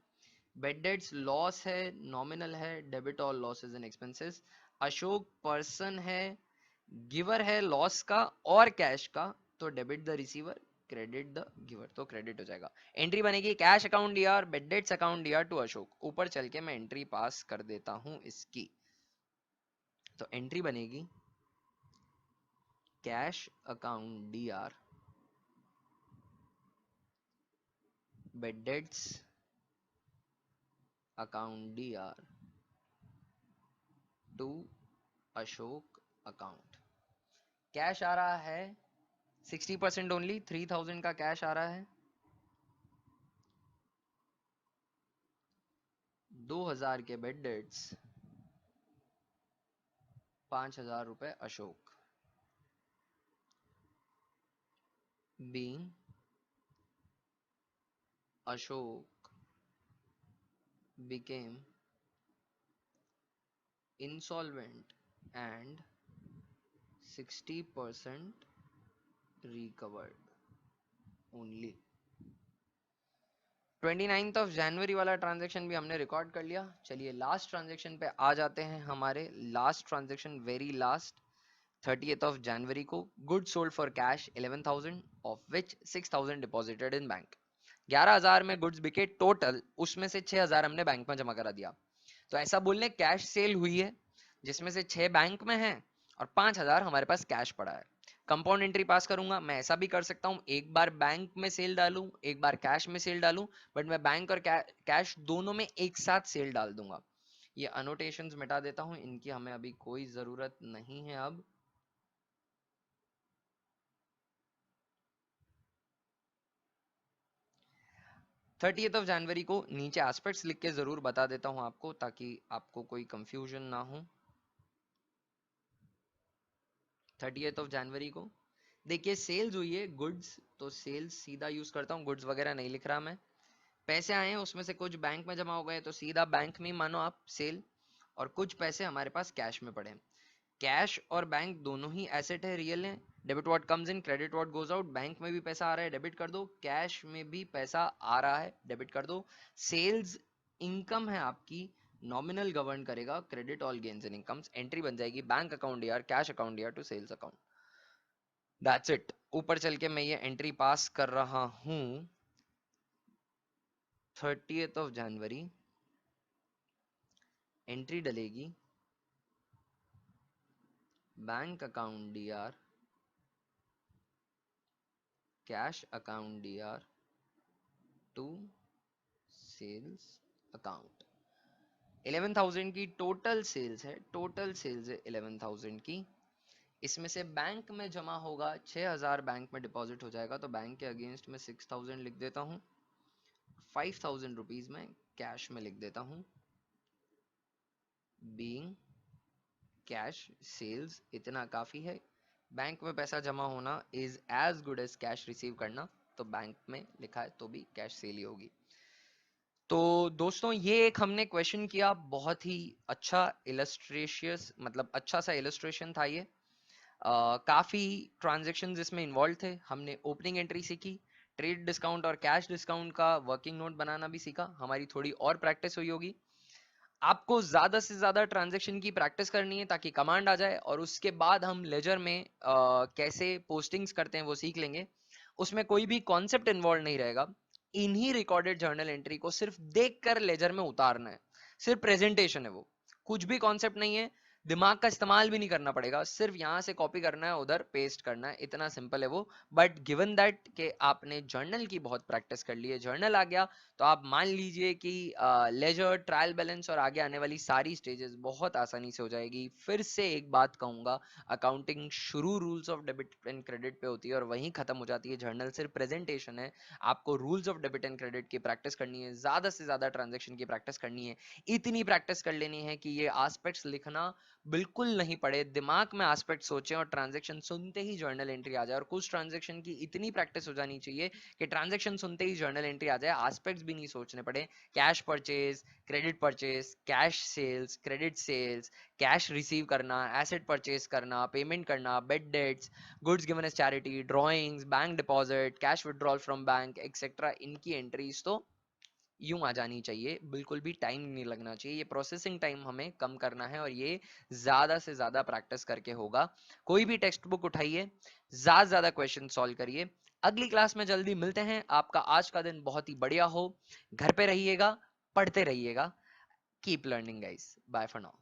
Bad debts loss है, नॉमिनल है, debit all losses and expenses. Ashok person है, गिवर है लॉस का और कैश का, तो debit the receiver, credit the giver, तो क्रेडिट हो जाएगा। एंट्री बनेगी cash account D R, bad debts account D R to Ashok. ऊपर चल के मैं एंट्री पास कर देता हूं इसकी। तो एंट्री बनेगी cash account D R, bad debts account D R to Ashok account. Cash आ रहा है 60% ओनली, 3000 का कैश आ रहा है, 2000 के बेड डेट्स, 5000 रुपए Ashok, being Ashok became insolvent and 60% recovered only। 29th of January वाला ट्रांजैक्शन भी हमने रिकॉर्ड कर लिया। चलिए लास्ट ट्रांजैक्शन पे आ जाते हैं। हमारे last transaction, very last, 30th of January को good sold for cash 11,000 of which 6,000 deposited in bank. 11,000 में गुड्स बिके टोटल, उसमें से 6,000 हमने बैंक में जमा करा दिया। तो ऐसा बोलने कैश सेल हुई है जिसमें से 6 बैंक में है और 5,000 हमारे पास कैश पड़ा है। कंपाउंड एंट्री पास करूंगा, मैं ऐसा भी कर सकता हूं, एक बार बैंक में सेल डालूं, एक बार कैश में सेल डालूं, बट मैं बैंक और कैश दोनों में एक साथ सेल डाल दूंगा। ये अनोटेशंस मिटा देता हूं, इनकी हमें अभी कोई जरूरत नहीं है। अब 30th ऑफ जनवरी को नीचे एस्पेक्ट्स लिख के जरूर बता देता हूं आपको, ताकि आपको कोई कंफ्यूजन ना हो। 30th ऑफ जनवरी को देखिए सेल्स हुई है गुड्स, तो सेल्स सीधा यूज करता हूँ, गुड्स वगैरह नहीं लिख रहा मैं। पैसे आए हैं, उसमें से कुछ बैंक में जमा हो गए तो सीधा बैंक में ही मानो आप सेल, और कुछ पैसे हमारे पास कैश में पड़े हैं। कैश और बैंक दोनों ही एसेट है, रियल है। Debit what comes in, credit what goes out. Bank में भी पैसा आ रहा है, डेबिट कर दो, कैश में भी पैसा आ रहा है, डेबिट कर दो। सेल्स इनकम है आपकी, नॉमिनल गवर्न करेगा credit all gains and incomes. Entry बन जाएगी बैंक अकाउंट यार, कैश अकाउंट यार to sales account. That's it. ऊपर चल के मैं ये एंट्री पास कर रहा हूं। 30th ऑफ जनवरी एंट्री डलेगी bank account D R, cash account D R to sales account. 11,000 की टोटल सेल्स है, टोटल सेल्स है 11,000 की। इसमें से बैंक में जमा होगा 6,000, बैंक में डिपॉजिट हो जाएगा, तो बैंक के अगेंस्ट में 6,000 लिख देता हूँ। 5,000 रुपीज में कैश में लिख देता हूँ, बीइंग कैश सेल्स। इतना काफी है। बैंक में पैसा जमा होना is as good as cash receive करना, तो बैंक में लिखा है तो भी कैश सेल ही होगी। तो दोस्तों ये एक हमने क्वेश्चन किया, बहुत ही अच्छा इलस्ट्रेशियस, मतलब अच्छा सा इलस्ट्रेशन था ये। काफी ट्रांजेक्शन्स इसमें इन्वॉल्व थे। हमने ओपनिंग एंट्री सीखी, ट्रेड डिस्काउंट और कैश डिस्काउंट का वर्किंग नोट बनाना भी सीखा। हमारी थोड़ी और प्रैक्टिस हुई होगी। आपको ज्यादा से ज्यादा ट्रांजैक्शन की प्रैक्टिस करनी है ताकि कमांड आ जाए, और उसके बाद हम लेजर में कैसे पोस्टिंग्स करते हैं वो सीख लेंगे। उसमें कोई भी कॉन्सेप्ट इन्वॉल्व नहीं रहेगा। इन्हीं रिकॉर्डेड जर्नल एंट्री को सिर्फ देखकर लेजर में उतारना है, सिर्फ प्रेजेंटेशन है वो, कुछ भी कॉन्सेप्ट नहीं है। दिमाग का इस्तेमाल भी नहीं करना पड़ेगा, सिर्फ यहाँ से कॉपी करना है, उधर पेस्ट करना है, इतना सिंपल है वो। बट गिवन दैट कि आपने जर्नल की बहुत प्रैक्टिस कर ली है, जर्नल आ गया, तो आप मान लीजिए कि लेजर, ट्रायल बैलेंस और आगे आने वाली सारी स्टेजेस बहुत आसानी से हो जाएगी। फिर से एक बात कहूंगा, अकाउंटिंग शुरू rules of debit and credit पे होती है और वहीं खत्म हो जाती है। जर्नल सिर्फ प्रेजेंटेशन है। आपको rules of debit and credit की प्रैक्टिस करनी है, ज्यादा से ज्यादा ट्रांजेक्शन की प्रैक्टिस करनी है। इतनी प्रैक्टिस कर लेनी है कि ये एस्पेक्ट्स लिखना बिल्कुल नहीं पड़े, दिमाग में एस्पेक्ट सोचें और ट्रांजेक्शन सुनते ही जर्नल एंट्री आ जाए। और कुछ ट्रांजेक्शन की इतनी प्रैक्टिस हो जानी चाहिए कि ट्रांजेक्शन सुनते ही जर्नल एंट्री आ जाए, एस्पेक्ट्स भी नहीं सोचने पड़े। Cash purchase, credit purchase, cash sales, credit sales, cash receive करना, एसेट परचेज करना, पेमेंट करना, bad debts, goods given as charity, drawings, bank deposit, cash withdrawal from bank etcetera, इनकी एंट्रीज तो यूं आ जानी चाहिए, बिल्कुल भी टाइम नहीं लगना चाहिए। ये प्रोसेसिंग टाइम हमें कम करना है और ये ज्यादा से ज्यादा प्रैक्टिस करके होगा। कोई भी टेक्स्ट बुक उठाइए, ज्यादा से ज्यादा क्वेश्चन सॉल्व करिए। अगली क्लास में जल्दी मिलते हैं। आपका आज का दिन बहुत ही बढ़िया हो। घर पे रहिएगा, पढ़ते रहिएगा। Keep learning guys, bye for now.